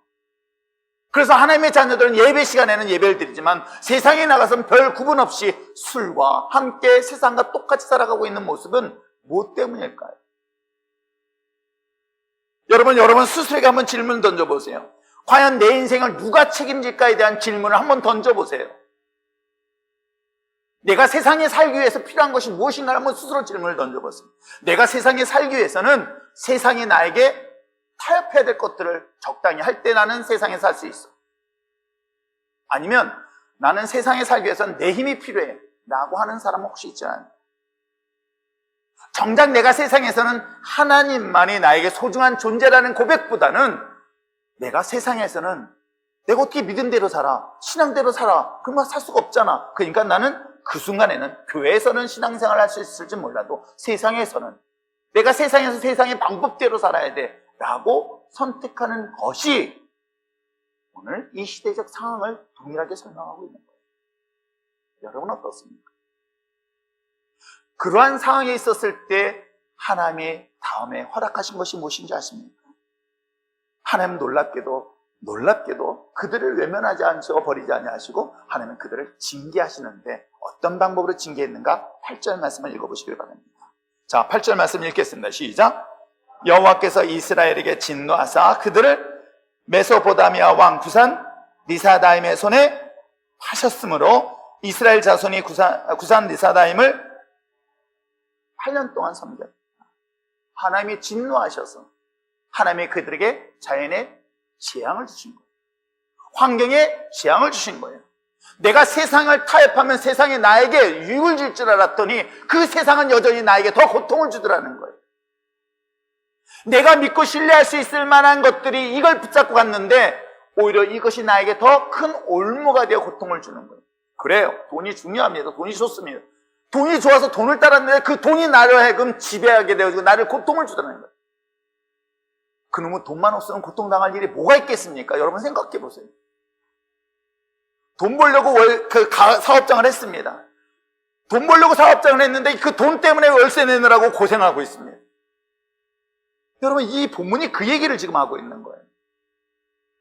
그래서 하나님의 자녀들은 예배 시간에는 예배를 드리지만 세상에 나가서는 별 구분 없이 술과 함께 세상과 똑같이 살아가고 있는 모습은 무엇 때문일까요? 여러분 스스로에게 한번 질문 던져보세요. 과연 내 인생을 누가 책임질까에 대한 질문을 한번 던져보세요. 내가 세상에 살기 위해서 필요한 것이 무엇인가 한번 스스로 질문을 던져보세요. 내가 세상에 살기 위해서는 세상이 나에게 타협해야 될 것들을 적당히 할 때 나는 세상에 살 수 있어. 아니면 나는 세상에 살기 위해서는 내 힘이 필요해 라고 하는 사람 혹시 있지 않아요? 정작 내가 세상에서는 하나님만이 나에게 소중한 존재라는 고백보다는 내가 세상에서는 내가 어떻게 믿음대로 살아, 신앙대로 살아, 그러면 살 수가 없잖아. 그러니까 나는 그 순간에는 교회에서는 신앙생활을 할 수 있을지 몰라도 세상에서는 내가 세상에서 세상의 방법대로 살아야 돼 라고 선택하는 것이 오늘 이 시대적 상황을 동일하게 설명하고 있는 거예요. 여러분 어떻습니까? 그러한 상황에 있었을 때 하나님이 다음에 허락하신 것이 무엇인지 아십니까? 하나님은 놀랍게도 그들을 외면하지 않으시고 버리지 아니하시고 하나님은 그들을 징계하시는데 어떤 방법으로 징계했는가? 8절 말씀을 읽어보시길 바랍니다. 자, 8절 말씀 읽겠습니다. 시작. 여호와께서 이스라엘에게 진노하사 그들을 메소포타미아 왕 구산 리사다임의 손에 파셨으므로 이스라엘 자손이 구산 리사다임을 8년 동안 섬겼다. 하나님이 진노하셔서 하나님이 그들에게 자연의 재앙을 주신 거예요. 환경에 재앙을 주신 거예요. 내가 세상을 타협하면 세상이 나에게 유익을 줄 줄 알았더니 그 세상은 여전히 나에게 더 고통을 주더라는 거예요. 내가 믿고 신뢰할 수 있을 만한 것들이 이걸 붙잡고 갔는데 오히려 이것이 나에게 더 큰 올무가 되어 고통을 주는 거예요. 그래요. 돈이 중요합니다. 돈이 좋습니다. 돈이 좋아서 돈을 따랐는데 그 돈이 나를 하여금 지배하게 되어지고 나를 고통을 주더라는 거예요. 그놈은 돈만 없으면 고통당할 일이 뭐가 있겠습니까? 여러분 생각해 보세요. 돈 벌려고 사업장을 했습니다. 돈 벌려고 사업장을 했는데 그 돈 때문에 월세 내느라고 고생하고 있습니다. 여러분 이 본문이 그 얘기를 지금 하고 있는 거예요.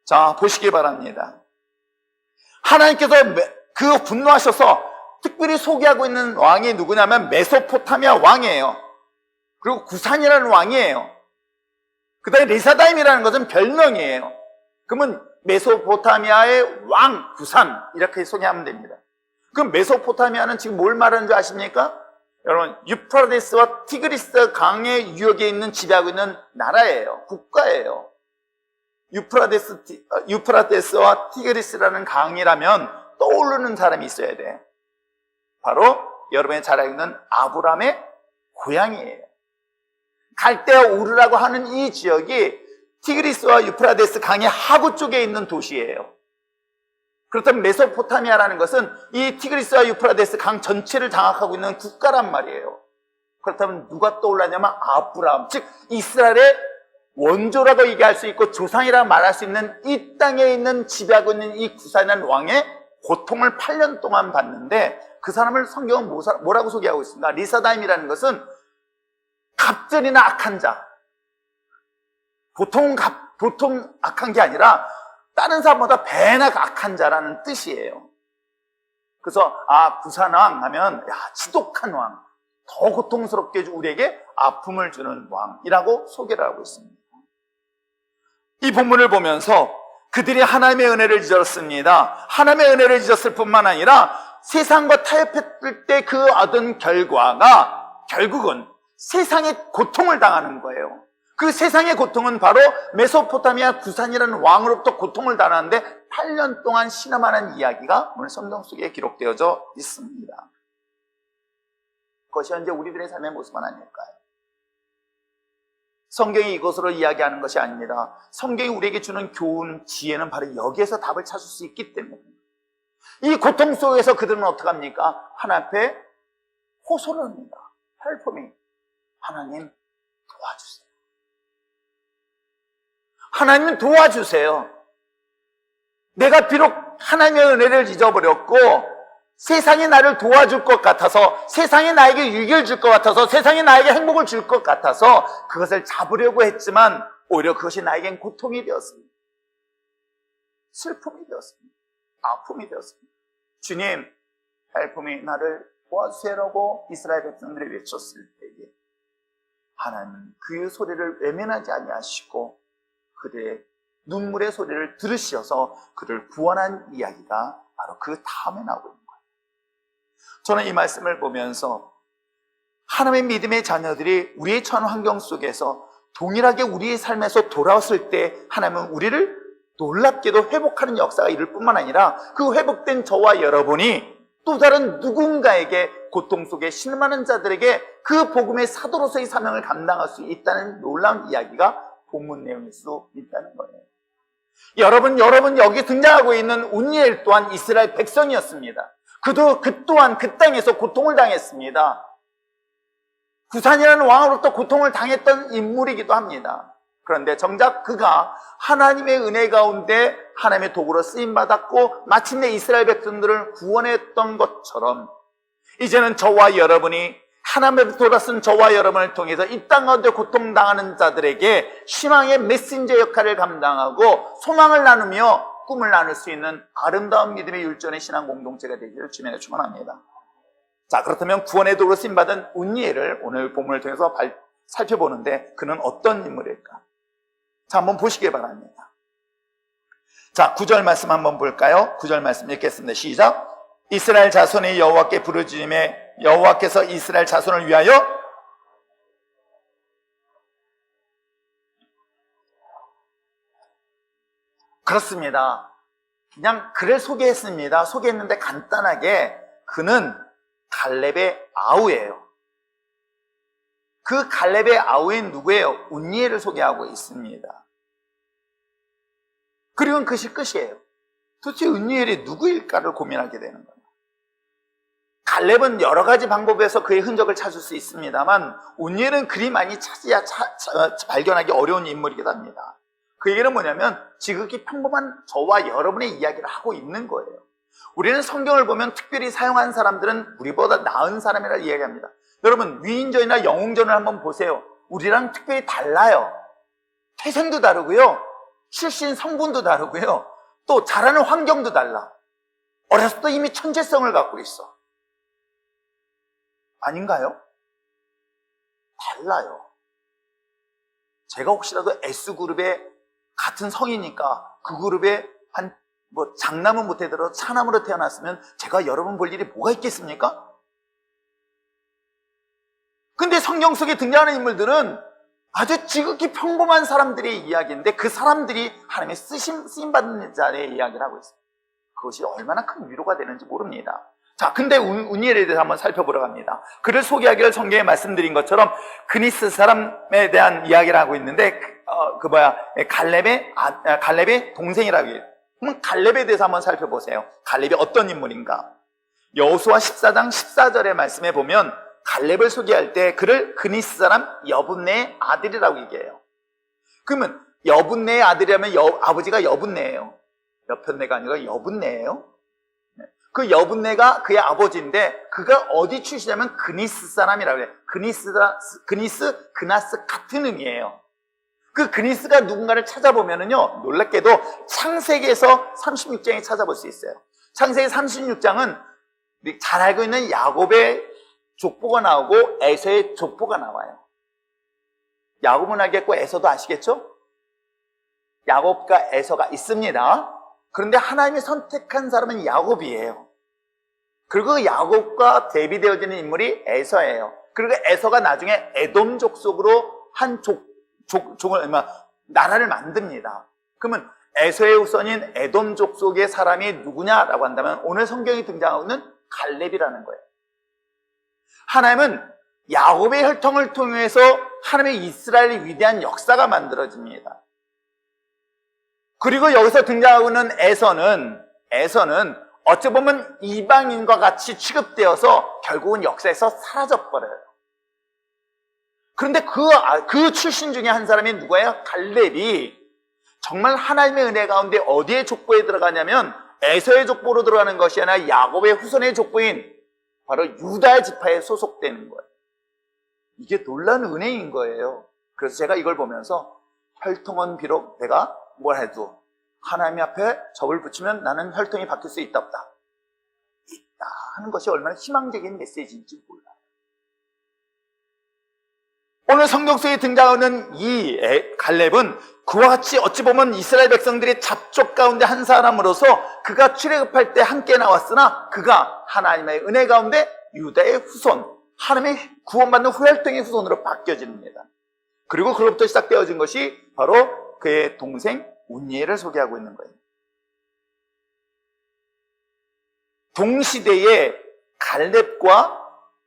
자, 보시기 바랍니다. 하나님께서 그 분노하셔서 특별히 소개하고 있는 왕이 누구냐면 메소포타미아 왕이에요. 그리고 구산이라는 왕이에요. 그 다음에 리사다임이라는 것은 별명이에요. 그러면 메소포타미아의 왕, 구산 이렇게 소개하면 됩니다. 그럼 메소포타미아는 지금 뭘 말하는 줄 아십니까? 여러분 유프라데스와 티그리스 강의 유역에 있는 지배하고 있는 나라예요. 국가예요. 유프라데스와 티그리스라는 강이라면 떠오르는 사람이 있어야 돼. 바로 여러분이 잘 알고 있는 아브라함의 고향이에요. 갈대아 우르라고 하는 이 지역이 티그리스와 유프라데스 강의 하구 쪽에 있는 도시예요. 그렇다면 메소포타미아라는 것은 이 티그리스와 유프라데스 강 전체를 장악하고 있는 국가란 말이에요. 그렇다면 누가 떠올랐냐면 아브라함, 즉 이스라엘의 원조라고 얘기할 수 있고 조상이라고 말할 수 있는 이 땅에 있는 지배하고 있는 이 구산이라는 왕의 고통을 8년 동안 받는데 그 사람을 성경은 뭐라고 소개하고 있습니까? 리사다임이라는 것은 갑절이나 악한 자. 보통 악한 게 아니라 다른 사람보다 배나 악한 자라는 뜻이에요. 그래서 구산왕 하면 지독한 왕, 더 고통스럽게 우리에게 아픔을 주는 왕이라고 소개를 하고 있습니다. 이 본문을 보면서 그들이 하나님의 은혜를 잊었습니다. 하나님의 은혜를 잊었을 뿐만 아니라 세상과 타협했을 때 그 얻은 결과가 결국은 세상의 고통을 당하는 거예요. 그 세상의 고통은 바로 메소포타미아 구산이라는 왕으로부터 고통을 당하는데 8년 동안 신음하는 이야기가 오늘 성경 속에 기록되어져 있습니다. 그것이 현재 우리들의 삶의 모습은 아닐까요? 성경이 이것으로 이야기하는 것이 아닙니다. 성경이 우리에게 주는 교훈, 지혜는 바로 여기에서 답을 찾을 수 있기 때문입니다. 이 고통 속에서 그들은 어떻게 합니까? 하나님 앞에 호소를 합니다. 헬프미, 하나님 도와주세요. 하나님 도와주세요. 내가 비록 하나님의 은혜를 잊어버렸고 세상이 나를 도와줄 것 같아서, 세상이 나에게 유익을 줄 것 같아서, 세상이 나에게 행복을 줄 것 같아서 그것을 잡으려고 했지만 오히려 그것이 나에겐 고통이 되었습니다. 슬픔이 되었습니다. 아픔이 되었습니다. 주님, 헬프미, 나를 도와주세요라고 이스라엘 백성들이 외쳤을 때에 하나님은 그 소리를 외면하지 아니하시고 그들의 눈물의 소리를 들으셔서 그를 구원한 이야기가 바로 그 다음에 나오고 있는 거예요. 저는 이 말씀을 보면서 하나님의 믿음의 자녀들이 우리의 처한 환경 속에서 동일하게 우리의 삶에서 돌아왔을 때 하나님은 우리를 놀랍게도 회복하는 역사가 이룰 뿐만 아니라 그 회복된 저와 여러분이 또 다른 누군가에게 고통 속에 신음하는 자들에게 그 복음의 사도로서의 사명을 감당할 수 있다는 놀라운 이야기가 본문 내용일 수 있다는 거예요. 여러분 여기 등장하고 있는 운니엘 또한 이스라엘 백성이었습니다. 그 또한 그 땅에서 고통을 당했습니다. 구산이라는 왕으로부터 고통을 당했던 인물이기도 합니다. 그런데 정작 그가 하나님의 은혜 가운데 하나님의 도구로 쓰임받았고 마침내 이스라엘 백성들을 구원했던 것처럼 이제는 저와 여러분이 하나님의 돌아선 저와 여러분을 통해서 이 땅 가운데 고통당하는 자들에게 희망의 메신저 역할을 감당하고 소망을 나누며 꿈을 나눌 수 있는 아름다운 믿음의 율전의 신앙 공동체가 되기를 주님의 축원합니다. 자, 그렇다면 구원의 도구로 쓰임받은 운니엘을 오늘 본문을 통해서 살펴보는데 그는 어떤 인물일까? 자, 한번 보시기 바랍니다. 자, 9절 말씀 한번 볼까요? 9절 말씀 읽겠습니다. 시작. 이스라엘 자손이 여호와께 부르짖음에 여호와께서 이스라엘 자손을 위하여 그렇습니다. 그냥 그를 소개했습니다. 소개했는데 간단하게 그는 갈렙의 아우예요. 그 갈렙의 아우인 누구예요? 운니엘을 소개하고 있습니다. 그리고 그것이 끝이에요. 도대체 운니엘이 누구일까를 고민하게 되는 거예요. 갈렙은 여러 가지 방법에서 그의 흔적을 찾을 수 있습니다만 운니엘은 그리 많이 발견하기 어려운 인물이기도 합니다. 그 얘기는 뭐냐면 지극히 평범한 저와 여러분의 이야기를 하고 있는 거예요. 우리는 성경을 보면 특별히 사용한 사람들은 우리보다 나은 사람이라 이야기합니다. 여러분 위인전이나 영웅전을 한번 보세요. 우리랑 특별히 달라요. 태생도 다르고요, 출신 성분도 다르고요, 또 자라는 환경도 달라. 어렸을 때 이미 천재성을 갖고 있어. 아닌가요? 달라요. 제가 혹시라도 S그룹의 같은 성이니까 그 그룹에 장남은 못해도 차남으로 태어났으면 제가 여러분 볼 일이 뭐가 있겠습니까? 근데 성경 속에 등장하는 인물들은 아주 지극히 평범한 사람들의 이야기인데 그 사람들이 하나님의 쓰임받는 자의 이야기를 하고 있어요. 그것이 얼마나 큰 위로가 되는지 모릅니다. 자, 근데 운니엘에 대해서 한번 살펴보러 갑니다. 그를 소개하기를 성경에 말씀드린 것처럼 그니스 사람에 대한 이야기를 하고 있는데 갈렙의 동생이라고 해요. 그럼 갈렙에 대해서 한번 살펴보세요. 갈렙이 어떤 인물인가? 여호수아 14장 14절의 말씀에 보면 갈렙을 소개할 때 그를 그니스 사람 여분네의 아들이라고 얘기해요. 그러면 여분네의 아들이라면 아버지가 여분네예요. 여편네가 아니라 여분네예요. 그 여분네가 그의 아버지인데 그가 어디 출신이냐면 그니스 사람이라고 해요. 그나스 같은 의미예요. 그 그니스가 누군가를 찾아보면은요, 놀랍게도 창세기에서 36장에 찾아볼 수 있어요. 창세기 36장은 잘 알고 있는 야곱의 족보가 나오고 에서의 족보가 나와요. 야곱은 알겠고 에서도 아시겠죠? 야곱과 에서가 있습니다. 그런데 하나님이 선택한 사람은 야곱이에요. 그리고 야곱과 대비되어지는 인물이 에서예요. 그리고 에서가 나중에 에돔 족속으로 한 나라를 만듭니다. 그러면 에서의 후손인 에돔 족속의 사람이 누구냐라고 한다면 오늘 성경이 등장하고 있는 갈렙이라는 거예요. 하나님은 야곱의 혈통을 통해서 하나님의 이스라엘의 위대한 역사가 만들어집니다. 그리고 여기서 등장하고 있는 에서는 어찌 보면 이방인과 같이 취급되어서 결국은 역사에서 사라져버려요. 그런데 그 출신 중에 한 사람이 누구예요? 갈렙이 정말 하나님의 은혜 가운데 어디에 족보에 들어가냐면 에서의 족보로 들어가는 것이 아니라 야곱의 후손의 족보인 바로 유다 지파에 소속되는 거예요. 이게 놀라운 은혜인 거예요. 그래서 제가 이걸 보면서 혈통은 비록 내가 뭘 해도 하나님 앞에 접을 붙이면 나는 혈통이 바뀔 수 있다 없다 하는 것이 얼마나 희망적인 메시지인지 몰라요. 오늘 성경 속에 등장하는 이 갈렙은 그와 같이 어찌 보면 이스라엘 백성들의 잡족 가운데 한 사람으로서 그가 출애굽할 때 함께 나왔으나 그가 하나님의 은혜 가운데 유다의 후손, 하나님의 구원받는 후혈통의 후손으로 바뀌어집니다. 그리고 그로부터 시작되어진 것이 바로 그의 동생 운니엘을 소개하고 있는 거예요. 동시대에 갈렙과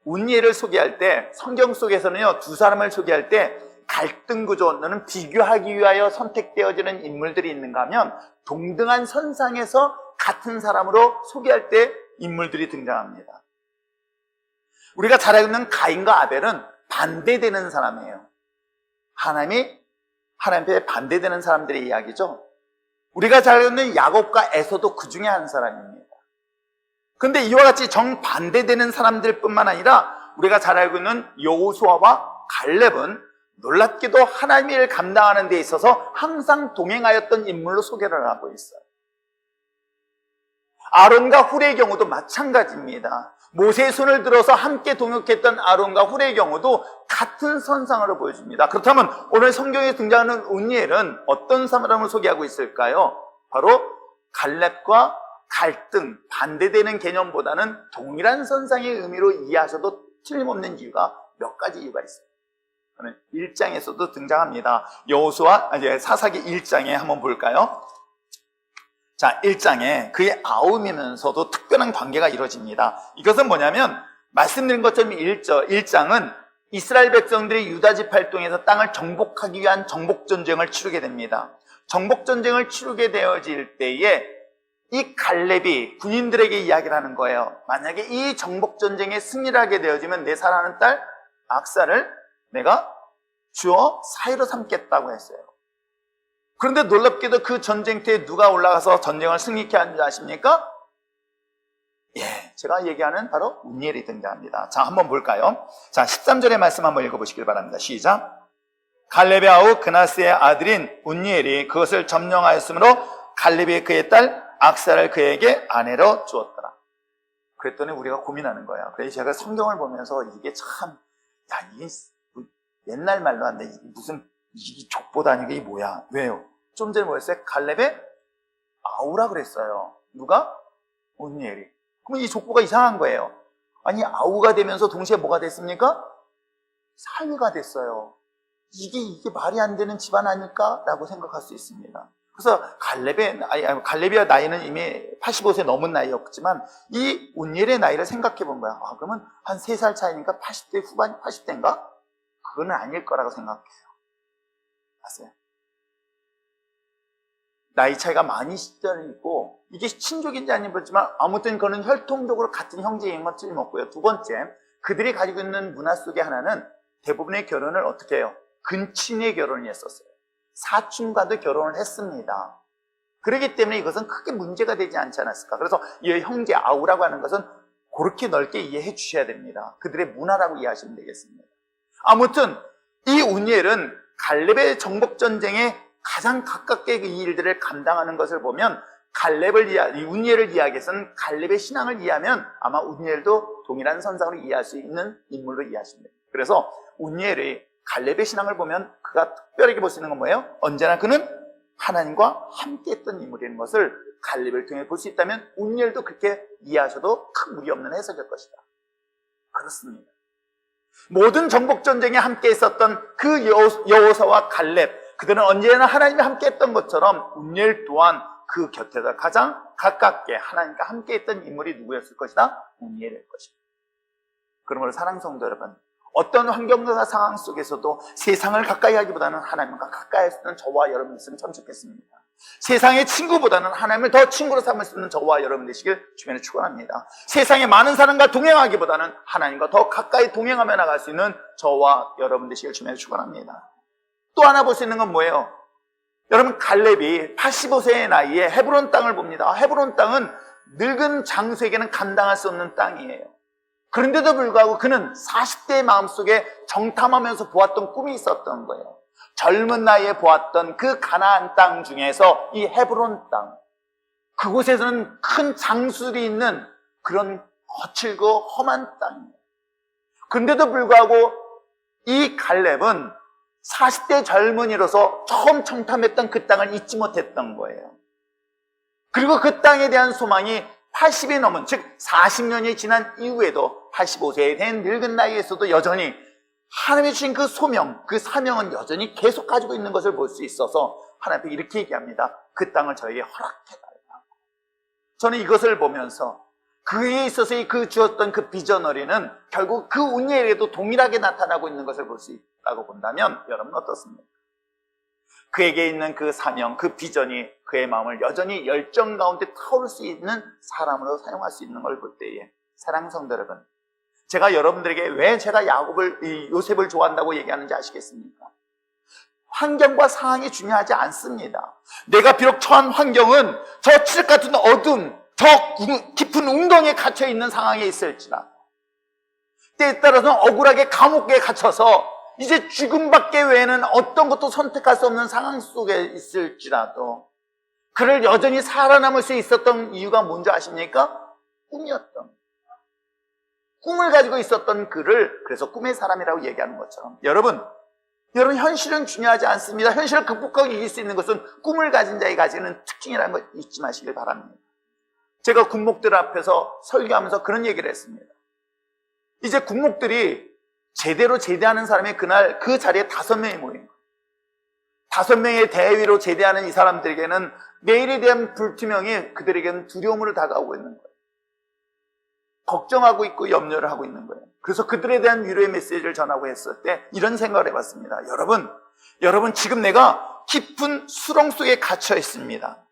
운니엘을 소개할 때 성경 속에서는요, 두 사람을 소개할 때 갈등 구조는 비교하기 위하여 선택되어지는 인물들이 있는가 하면 동등한 선상에서 같은 사람으로 소개할 때 인물들이 등장합니다. 우리가 잘 알고 있는 가인과 아벨은 반대되는 사람이에요. 하나님 앞에 반대되는 사람들의 이야기죠. 우리가 잘 알고 있는 야곱과 에서도 그 중에 한 사람입니다. 그런데 이와 같이 정반대되는 사람들 뿐만 아니라 우리가 잘 알고 있는 여호수아와 갈렙은 놀랍게도 하나님의 일을 감당하는 데 있어서 항상 동행하였던 인물로 소개를 하고 있어요. 아론과 훌의 경우도 마찬가지입니다. 모세의 손을 들어서 함께 동역했던 아론과 훌의 경우도 같은 선상으로 보여줍니다. 그렇다면 오늘 성경에 등장하는 운니엘은 어떤 사람을 소개하고 있을까요? 바로 갈렙과 갈등, 반대되는 개념보다는 동일한 선상의 의미로 이해하셔도 틀림없는 이유가 몇 가지 이유가 있어요. 1장에서도 등장합니다. 여호수아, 사사기 1장에 한번 볼까요? 자, 1장에 그의 아우면서도 특별한 관계가 이루어집니다. 이것은 뭐냐면 말씀드린 것처럼 1장은 이스라엘 백성들이 유다 지파를 통해서 땅을 정복하기 위한 정복전쟁을 치르게 됩니다. 정복전쟁을 치르게 되어질 때에 이 갈렙이 군인들에게 이야기를 하는 거예요. 만약에 이 정복전쟁에 승리를 하게 되어지면 내 사랑하는 딸 악사를 내가 주어 사위로 삼겠다고 했어요. 그런데 놀랍게도 그 전쟁터에 누가 올라가서 전쟁을 승리케 하는지 아십니까? 제가 얘기하는 바로 운니엘이 등장합니다. 자, 한번 볼까요? 자, 13절의 말씀 한번 읽어보시길 바랍니다. 시작. 갈렙의 아우 그나스의 아들인 운니엘이 그것을 점령하였으므로 갈렙이 그의 딸 악사를 그에게 아내로 주었더라. 그랬더니 우리가 고민하는 거예요. 그래서 제가 성경을 보면서 이게 참, 이게 옛날 말로 한데 이게 무슨 이게 족보도 아니고 이게 뭐야? 왜요? 좀 전에 뭐였어요? 갈렙의 아우라 그랬어요. 누가? 운니엘이. 그럼 이 족보가 이상한 거예요. 아니 아우가 되면서 동시에 뭐가 됐습니까? 사위가 됐어요. 이게 말이 안 되는 집안 아닐까? 라고 생각할 수 있습니다. 그래서 갈렙의 나이는 이미 85세 넘은 나이였지만 이 운니엘의 나이를 생각해 본 거야. 그러면 한 3살 차이니까 80대 후반, 80대인가? 그건 아닐 거라고 생각해요. 아세요? 나이 차이가 많이 있고 이게 친족인지 아닌지 모르지만 아무튼 그는 혈통적으로 같은 형제인 건 틀림없고요. 두 번째, 그들이 가지고 있는 문화 속에 하나는 대부분의 결혼을 어떻게 해요? 근친의 결혼을 했었어요. 사촌과도 결혼을 했습니다. 그렇기 때문에 이것은 크게 문제가 되지 않지 않았을까. 그래서 이 형제 아우라고 하는 것은 그렇게 넓게 이해해 주셔야 됩니다. 그들의 문화라고 이해하시면 되겠습니다. 아무튼 이 운니엘은 갈렙의 정복전쟁에 가장 가깝게 이 일들을 감당하는 것을 보면 이 운니엘을 이해하기 위해서는 갈렙의 신앙을 이해하면 아마 운니엘도 동일한 선상으로 이해할 수 있는 인물로 이해하시면 됩니다. 그래서 운니엘의 갈렙의 신앙을 보면 그가 특별하게 볼 수 있는 건 뭐예요? 언제나 그는 하나님과 함께 했던 인물인 것을 갈렙을 통해 볼 수 있다면 운니엘도 그렇게 이해하셔도 큰 무리 없는 해석일 것이다. 그렇습니다. 모든 정복전쟁에 함께 있었던 그 여호사와 갈렙, 그들은 언제나 하나님과 함께 했던 것처럼 운니엘 또한 그 곁에서 가장 가깝게 하나님과 함께 했던 인물이 누구였을 것이다? 운니엘일 것입니다. 그러므로 사랑하는 성도 여러분, 어떤 환경과 상황 속에서도 세상을 가까이 하기보다는 하나님과 가까이 할 수 있는 저와 여러분 있으면 참 좋겠습니다. 세상의 친구보다는 하나님을 더 친구로 삼을 수 있는 저와 여러분 되시길 주변에 축원합니다. 세상의 많은 사람과 동행하기보다는 하나님과 더 가까이 동행하며 나갈 수 있는 저와 여러분 되시길 주변에 축원합니다. 또 하나 볼 수 있는 건 뭐예요? 여러분, 갈렙이 85세의 나이에 헤브론 땅을 봅니다. 헤브론 땅은 늙은 장수에게는 감당할 수 없는 땅이에요. 그런데도 불구하고 그는 40대의 마음속에 정탐하면서 보았던 꿈이 있었던 거예요. 젊은 나이에 보았던 그 가나안 땅 중에서 이 헤브론 땅, 그곳에서는 큰 장술이 있는 그런 거칠고 험한 땅이에요. 그런데도 불구하고 이 갈렙은 40대 젊은이로서 처음 청탐했던 그 땅을 잊지 못했던 거예요. 그리고 그 땅에 대한 소망이 80이 넘은, 즉 40년이 지난 이후에도 85세에 된 늙은 나이에서도 여전히 하나님이 주신 그 소명, 그 사명은 여전히 계속 가지고 있는 것을 볼 수 있어서 하나님께 이렇게 얘기합니다. 그 땅을 저에게 허락해달라. 저는 이것을 보면서 그에 있어서 그 주었던 그 비전어리는 결국 그 운니엘에도 동일하게 나타나고 있는 것을 볼 수 있다고 본다면 여러분 어떻습니까? 그에게 있는 그 사명, 그 비전이 그의 마음을 여전히 열정 가운데 타올 수 있는 사람으로 사용할 수 있는 걸 볼 때에, 사랑하는 성도 여러분, 제가 여러분들에게 왜 제가 요셉을 좋아한다고 얘기하는지 아시겠습니까? 환경과 상황이 중요하지 않습니다. 내가 비록 처한 환경은 저 칠흑 같은 어둠, 저 깊은 웅덩이에 갇혀 있는 상황에 있을지라도, 때에 따라서는 억울하게 감옥에 갇혀서 이제 죽음밖에 외에는 어떤 것도 선택할 수 없는 상황 속에 있을지라도 그를 여전히 살아남을 수 있었던 이유가 뭔지 아십니까? 꿈이었던, 꿈을 가지고 있었던 그를 그래서 꿈의 사람이라고 얘기하는 것처럼, 여러분 현실은 중요하지 않습니다. 현실을 극복하고 이길 수 있는 것은 꿈을 가진 자의 가지는 특징이라는 걸 잊지 마시길 바랍니다. 제가 군목들 앞에서 설교하면서 그런 얘기를 했습니다. 이제 군목들이 제대로 제대하는 사람이 그날 그 자리에 5명이 모인 거예요. 5명의 대위로 제대하는 이 사람들에게는 내일에 대한 불투명이 그들에게는 두려움으로 다가오고 있는 거예요. 걱정하고 있고 염려를 하고 있는 거예요. 그래서 그들에 대한 위로의 메시지를 전하고 했을 때 이런 생각을 해봤습니다. 여러분 지금 내가 깊은 수렁 속에 갇혀 있습니다.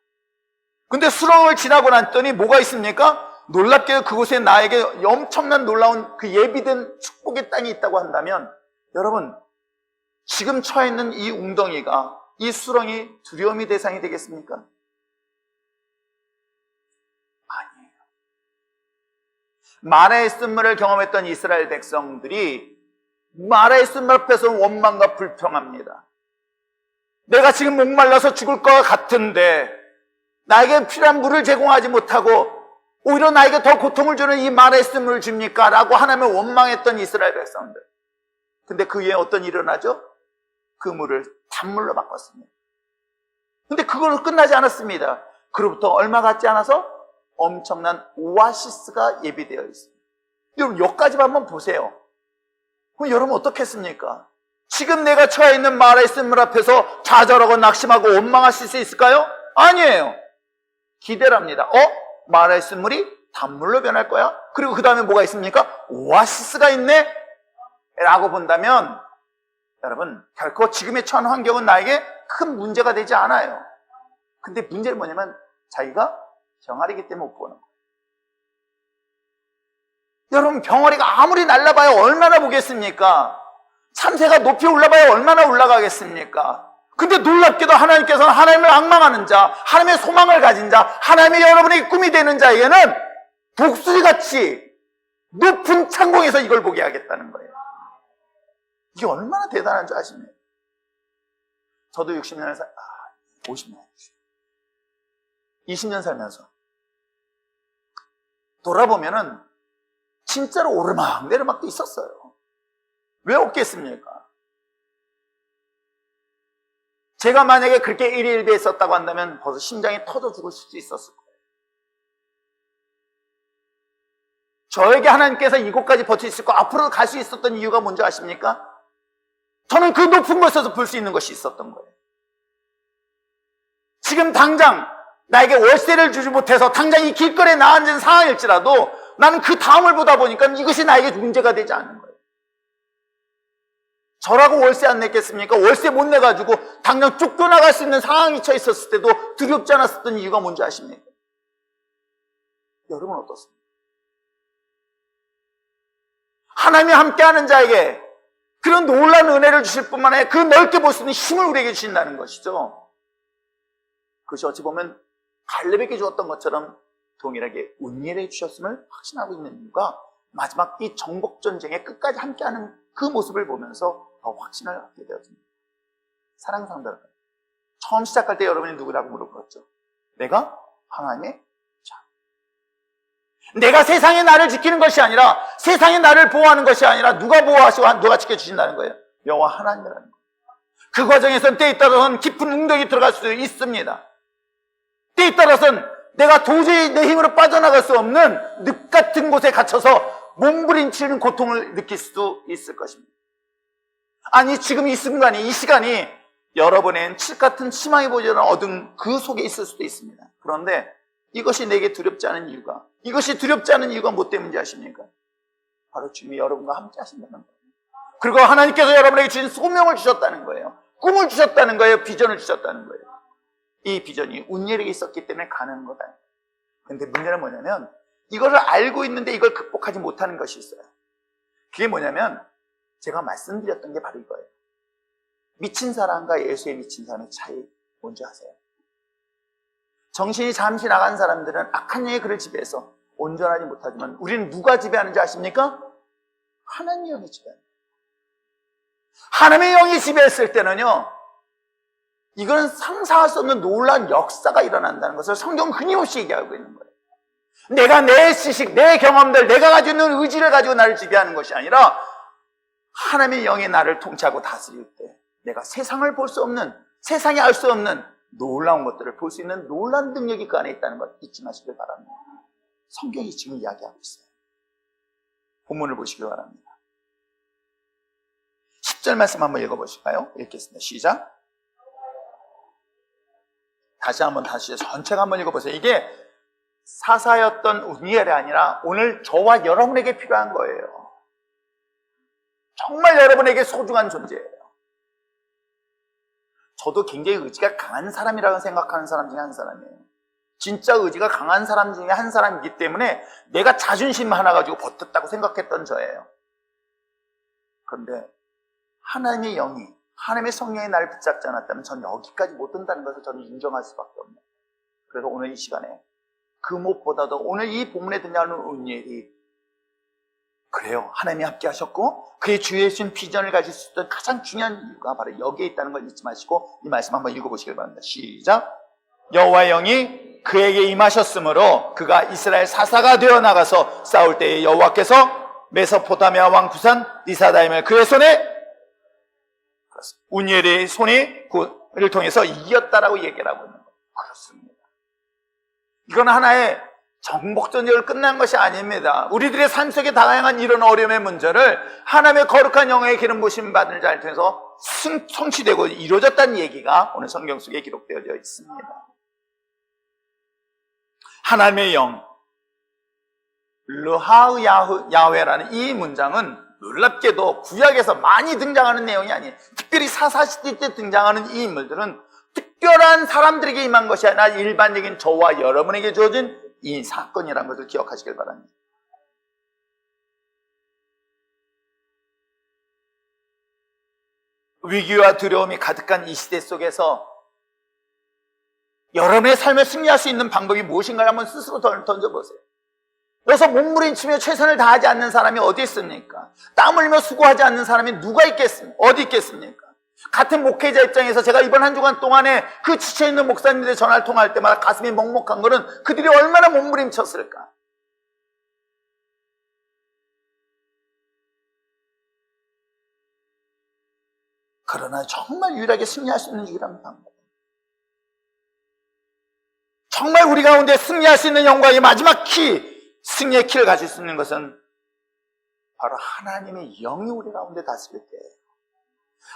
근데 수렁을 지나고 났더니 뭐가 있습니까? 놀랍게도 그곳에 나에게 엄청난 놀라운 그 예비된 축복의 땅이 있다고 한다면, 여러분 지금 처해 있는 이 웅덩이가, 이 수렁이 두려움의 대상이 되겠습니까? 아니에요. 마라의 쓴물을 경험했던 이스라엘 백성들이 마라의 쓴물 앞에서 원망과 불평합니다. 내가 지금 목말라서 죽을 것 같은데 나에게 필요한 물을 제공하지 못하고 오히려 나에게 더 고통을 주는 이 마라의 쓴물을 줍니까? 라고 하나님을 원망했던 이스라엘 백성들. 근데 그 위에 어떤 일이 일어나죠? 그 물을 단물로 바꿨습니다. 근데 그걸로 끝나지 않았습니다. 그로부터 얼마 갔지 않아서 엄청난 오아시스가 예비되어 있습니다. 여러분 여기까지만 한번 보세요. 그럼 여러분 어떻겠습니까? 지금 내가 처해 있는 마라의 쓴물 앞에서 좌절하고 낙심하고 원망하실 수 있을까요? 아니에요. 기대랍니다. 마라의 쓴물이 단물로 변할 거야? 그리고 그 다음에 뭐가 있습니까? 오아시스가 있네? 라고 본다면 여러분 결코 지금의 처한 환경은 나에게 큰 문제가 되지 않아요. 근데 문제는 뭐냐면 자기가 병아리이기 때문에 못 보는 거예요. 여러분 병아리가 아무리 날아봐야 얼마나 보겠습니까? 참새가 높이 올라봐야 얼마나 올라가겠습니까? 근데 놀랍게도 하나님께서는 하나님을 앙망하는 자, 하나님의 소망을 가진 자, 하나님의 여러분의 꿈이 되는 자에게는 독수리같이 높은 창공에서 이걸 보게 하겠다는 거예요. 이게 얼마나 대단한 줄 아십니까? 저도 60년을 50년. 20년 살면서 돌아보면은 진짜로 오르막 내리막도 있었어요. 왜 없겠습니까? 제가 만약에 그렇게 일희일비했었다고 한다면 벌써 심장이 터져 죽을 수도 있었을 거예요. 저에게 하나님께서 이곳까지 버틸 수 있고 앞으로 갈 수 있었던 이유가 뭔지 아십니까? 저는 그 높은 곳에서 볼 수 있는 것이 있었던 거예요. 지금 당장 나에게 월세를 주지 못해서 당장 이 길거리에 나앉은 상황일지라도 나는 그 다음을 보다 보니까 이것이 나에게 문제가 되지 않는 거예요. 저라고 월세 안 냈겠습니까? 월세 못 내가지고 당장 쫓겨나갈 수 있는 상황이 처해 있었을 때도 두렵지 않았었던 이유가 뭔지 아십니까? 여러분 어떻습니까? 하나님이 함께하는 자에게 그런 놀라운 은혜를 주실 뿐만 아니라 그 넓게 볼 수 있는 힘을 우리에게 주신다는 것이죠. 그것이 어찌 보면 갈렙에게 주었던 것처럼 동일하게 운일에 주셨음을 확신하고 있는 이유가 마지막 이 정복전쟁에 끝까지 함께하는 그 모습을 보면서 더 확신을 갖게 되었습니다. 사랑하는 사람들, 처음 시작할 때 여러분이 누구라고 물어봤죠? 내가 하나님의 자. 내가 세상에 나를 지키는 것이 아니라, 세상에 나를 보호하는 것이 아니라 누가 보호하시고 누가 지켜주신다는 거예요? 여호와 하나님이라는 거예요. 그 과정에서는 때에 따라서는 깊은 응덕이 들어갈 수 있습니다. 때에 따라서는 내가 도저히 내 힘으로 빠져나갈 수 없는 늪 같은 곳에 갇혀서 몸부림치는 고통을 느낄 수도 있을 것입니다. 아니 지금 이 순간이, 이 시간이 여러분의 칠 같은 희망의 보좌를 얻은 그 속에 있을 수도 있습니다. 그런데 이것이 내게 두렵지 않은 이유가, 이것이 두렵지 않은 이유가 뭐 때문인지 아십니까? 바로 주님이 여러분과 함께 하신다는 거예요. 그리고 하나님께서 여러분에게 주신 소명을 주셨다는 거예요. 꿈을 주셨다는 거예요. 비전을 주셨다는 거예요. 이 비전이 운율에게 있었기 때문에 가능한 거다. 그런데 문제는 뭐냐면 이것을 알고 있는데 이걸 극복하지 못하는 것이 있어요. 그게 뭐냐면 제가 말씀드렸던 게 바로 이거예요. 미친 사람과 예수에 미친 사람의 차이 뭔지 아세요? 정신이 잠시 나간 사람들은 악한 영의 그를 지배해서 온전하지 못하지만 우리는 누가 지배하는지 아십니까? 하나님의 영이 지배합니다. 하나님의 영이 지배했을 때는요, 이거는 상상할 수 없는 놀라운 역사가 일어난다는 것을 성경은 끊임없이 얘기하고 있는 거예요. 내가 내 지식, 내 경험들, 내가 가지고 있는 의지를 가지고 나를 지배하는 것이 아니라 하나님의 영이 나를 통치하고 다스릴 때 내가 세상을 볼 수 없는, 세상이 알 수 없는 놀라운 것들을 볼 수 있는 놀라운 능력이 그 안에 있다는 것 잊지 마시길 바랍니다. 성경이 지금 이야기하고 있어요. 본문을 보시길 바랍니다. 10절 말씀 한번 읽어보실까요? 읽겠습니다. 시작. 다시 전체가 한번 읽어보세요. 이게 사사였던 우니엘이 아니라 오늘 저와 여러분에게 필요한 거예요. 정말 여러분에게 소중한 존재예요. 저도 굉장히 의지가 강한 사람이라고 생각하는 사람 중에 한 사람이에요. 진짜 의지가 강한 사람 중에 한 사람이기 때문에 내가 자존심 하나 가지고 버텼다고 생각했던 저예요. 그런데 하나님의 영이, 하나님의 성령이 나를 붙잡지 않았다면 전 여기까지 못 온다는 것을 저는 인정할 수밖에 없네요. 그래서 오늘 이 시간에 그 무엇보다도 오늘 이 본문에 등장하는 운율이 그래요. 하나님이 함께 하셨고 그의 주위에 주신 비전을 가질 수 있던 가장 중요한 이유가 바로 여기에 있다는 걸 잊지 마시고 이 말씀 한번 읽어보시길 바랍니다. 시작. 여호와의 영이 그에게 임하셨으므로 그가 이스라엘 사사가 되어 나가서 싸울 때에 여호와께서 메소포타미아 왕 구산 리사다임을 그의 손에 운율의 손이 그를 통해서 이겼다라고 얘기를 하고 있는 거예요. 그렇습니다. 이건 하나의 정복전쟁을 끝난 것이 아닙니다. 우리들의 삶 속에 다양한 이런 어려움의 문제를 하나님의 거룩한 영의 기름 부심 받은 자를 통해서 성취되고 이루어졌다는 얘기가 오늘 성경 속에 기록되어 있습니다. 하나님의 영, 르하우 야훼라는 이 문장은 놀랍게도 구약에서 많이 등장하는 내용이 아니에요. 특별히 사사시대 때 등장하는 이 인물들은 특별한 사람들에게 임한 것이 아니라 일반적인 저와 여러분에게 주어진 이 사건이라는 것을 기억하시길 바랍니다. 위기와 두려움이 가득한 이 시대 속에서 여러분의 삶을 승리할 수 있는 방법이 무엇인가를 한번 스스로 던져보세요. 여기서 몸부림치며 최선을 다하지 않는 사람이 어디 있습니까? 땀 흘리며 수고하지 않는 사람이 누가 있겠습니까? 어디 있겠습니까? 같은 목회자 입장에서 제가 이번 한 주간 동안에 그 지쳐있는 목사님들의 전화를 통화할 때마다 가슴이 먹먹한 거는 그들이 얼마나 몸부림쳤을까. 그러나 정말 유일하게 승리할 수 있는 유일한 방법, 정말 우리 가운데 승리할 수 있는 영광의 마지막 키, 승리의 키를 가질 수 있는 것은 바로 하나님의 영이 우리 가운데 다스릴 때예요.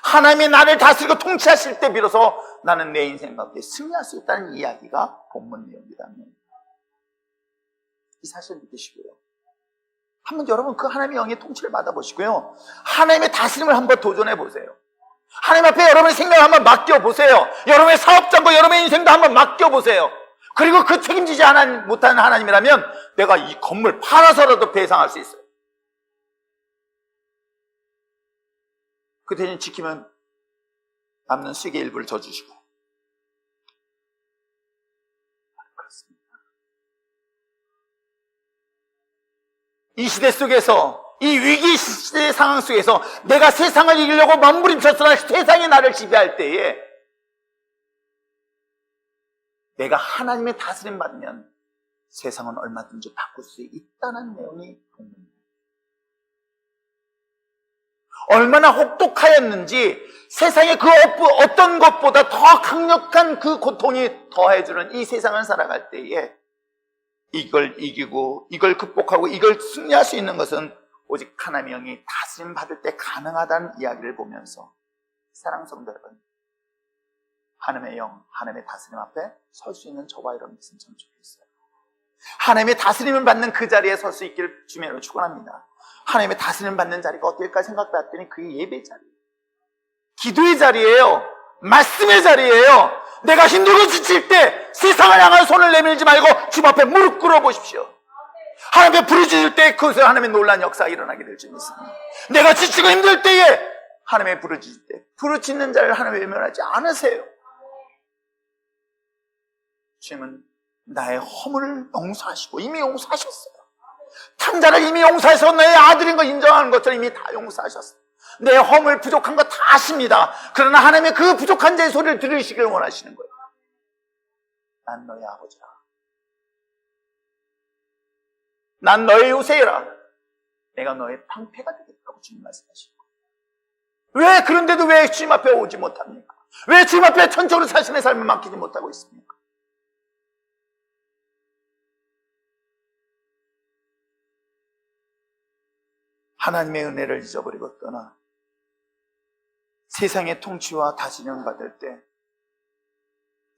하나님이 나를 다스리고 통치하실 때 비로소 나는 내 인생 가운데 승리할 수 있다는 이야기가 본문 내용입니다. 이 사실 믿으시고요. 한번 여러분 그 하나님의 영의 통치를 받아보시고요. 하나님의 다스림을 한번 도전해 보세요. 하나님 앞에 여러분의 생각을 한번 맡겨보세요. 여러분의 사업장과 여러분의 인생도 한번 맡겨보세요. 그리고 그 책임지지 못하는 하나님이라면 내가 이 건물 팔아서라도 배상할 수 있어요. 그 대신 지키면 남는 수익의 일부를 져주시고. 그렇습니다. 이 시대 속에서, 이 위기 시대의 상황 속에서 내가 세상을 이기려고 몸부림쳤으나 세상이 나를 지배할 때에 내가 하나님의 다스림 받으면 세상은 얼마든지 바꿀 수 있다는 내용이 본문입니다. 얼마나 혹독하였는지 세상의 그 어떤 것보다 더 강력한 그 고통이 더해주는 이 세상을 살아갈 때에 이걸 이기고 이걸 극복하고 이걸 승리할 수 있는 것은 오직 하나님의 영이 다스림 받을 때 가능하다는 이야기를 보면서 사랑하는 성도 여러분, 하나님의 영, 하나님의 다스림 앞에 설 수 있는 저와 여러분 있으면 참 좋겠어요. 하나님의 다스림을 받는 그 자리에 설 수 있기를 주님으로 축원합니다. 하나님의 다스림 받는 자리가 어떨까 생각해봤더니 그게 예배 자리예요. 기도의 자리예요. 말씀의 자리예요. 내가 힘들고 지칠 때 세상을 향한 손을 내밀지 말고 주님 앞에 무릎 꿇어 보십시오. 하나님 앞에 부르짖을 때 그것을 하나님의 놀라운 역사가 일어나게 될 줄 믿습니다. 내가 지치고 힘들 때에 하나님의 부르짖을 때 부르짖는 자를 하나님 외면하지 않으세요. 주님은 나의 허물을 용서하시고 이미 용서하셨어요. 탕자를 이미 용서해서 내 아들인 거 인정하는 것처럼 이미 다 용서하셨어요. 내 허물 부족한 거 다 아십니다. 그러나 하나님의 그 부족한 자의 소리를 들으시길 원하시는 거예요. 난 너의 아버지라. 난 너의 요새라. 내가 너의 방패가 되겠다고 주님 말씀하시고. 왜 그런데도 왜 주님 앞에 오지 못합니까? 왜 주님 앞에 천적으로 자신의 삶을 맡기지 못하고 있습니까? 하나님의 은혜를 잊어버리고 떠나 세상의 통치와 다스림을 받을 때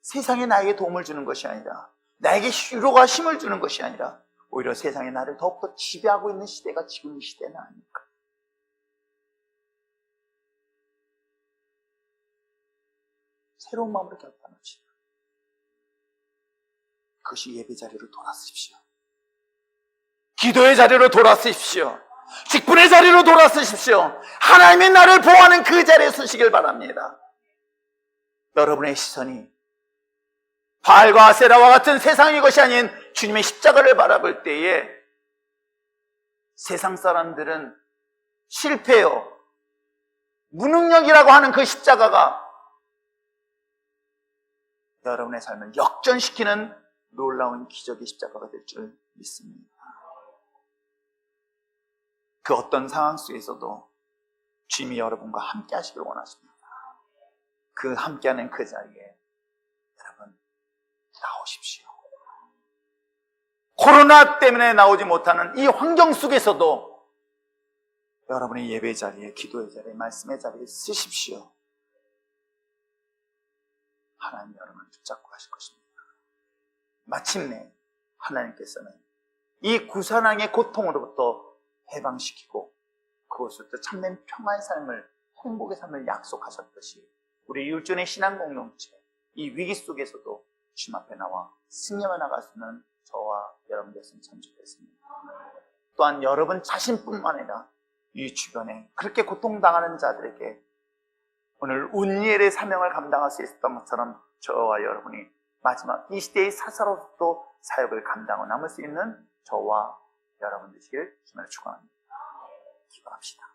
세상에 나에게 도움을 주는 것이 아니라 나에게 위로가 힘을 주는 것이 아니라 오히려 세상에 나를 더욱더 지배하고 있는 시대가 지금 이 시대는 아닙니까? 새로운 마음으로 결단하십시오. 그것이 예배 자리로 돌아서십시오. 기도의 자리로 돌아서십시오. 직분의 자리로 돌아서십시오. 하나님의 나를 보호하는 그 자리에 서시길 바랍니다. 여러분의 시선이 바알과 아세라와 같은 세상의 것이 아닌 주님의 십자가를 바라볼 때에 세상 사람들은 실패요, 무능력이라고 하는 그 십자가가 여러분의 삶을 역전시키는 놀라운 기적의 십자가가 될 줄 믿습니다. 그 어떤 상황 속에서도 주님이 여러분과 함께 하시길 원하십니다. 그 함께하는 그 자리에 여러분 나오십시오. 코로나 때문에 나오지 못하는 이 환경 속에서도 여러분의 예배 자리에, 기도의 자리에, 말씀의 자리에 쓰십시오. 하나님 여러분을 붙잡고 가실 것입니다. 마침내 하나님께서는 이 구산왕의 고통으로부터 해방시키고 그것으로부터 참된 평화의 삶을, 행복의 삶을 약속하셨듯이 우리 율전의 신앙 공동체, 이 위기 속에서도 주님 앞에 나와 승리해 나갈 수 있는 저와 여러분 됐으면 참 좋겠습니다. 또한 여러분 자신뿐만 아니라 이 주변에 그렇게 고통당하는 자들에게 오늘 운니엘의 사명을 감당할 수 있었던 것처럼 저와 여러분이 마지막 이 시대의 사사로서도 사역을 감당하고 남을 수 있는 저와 여러분 되시길 주님을 축원합니다. 기도합시다.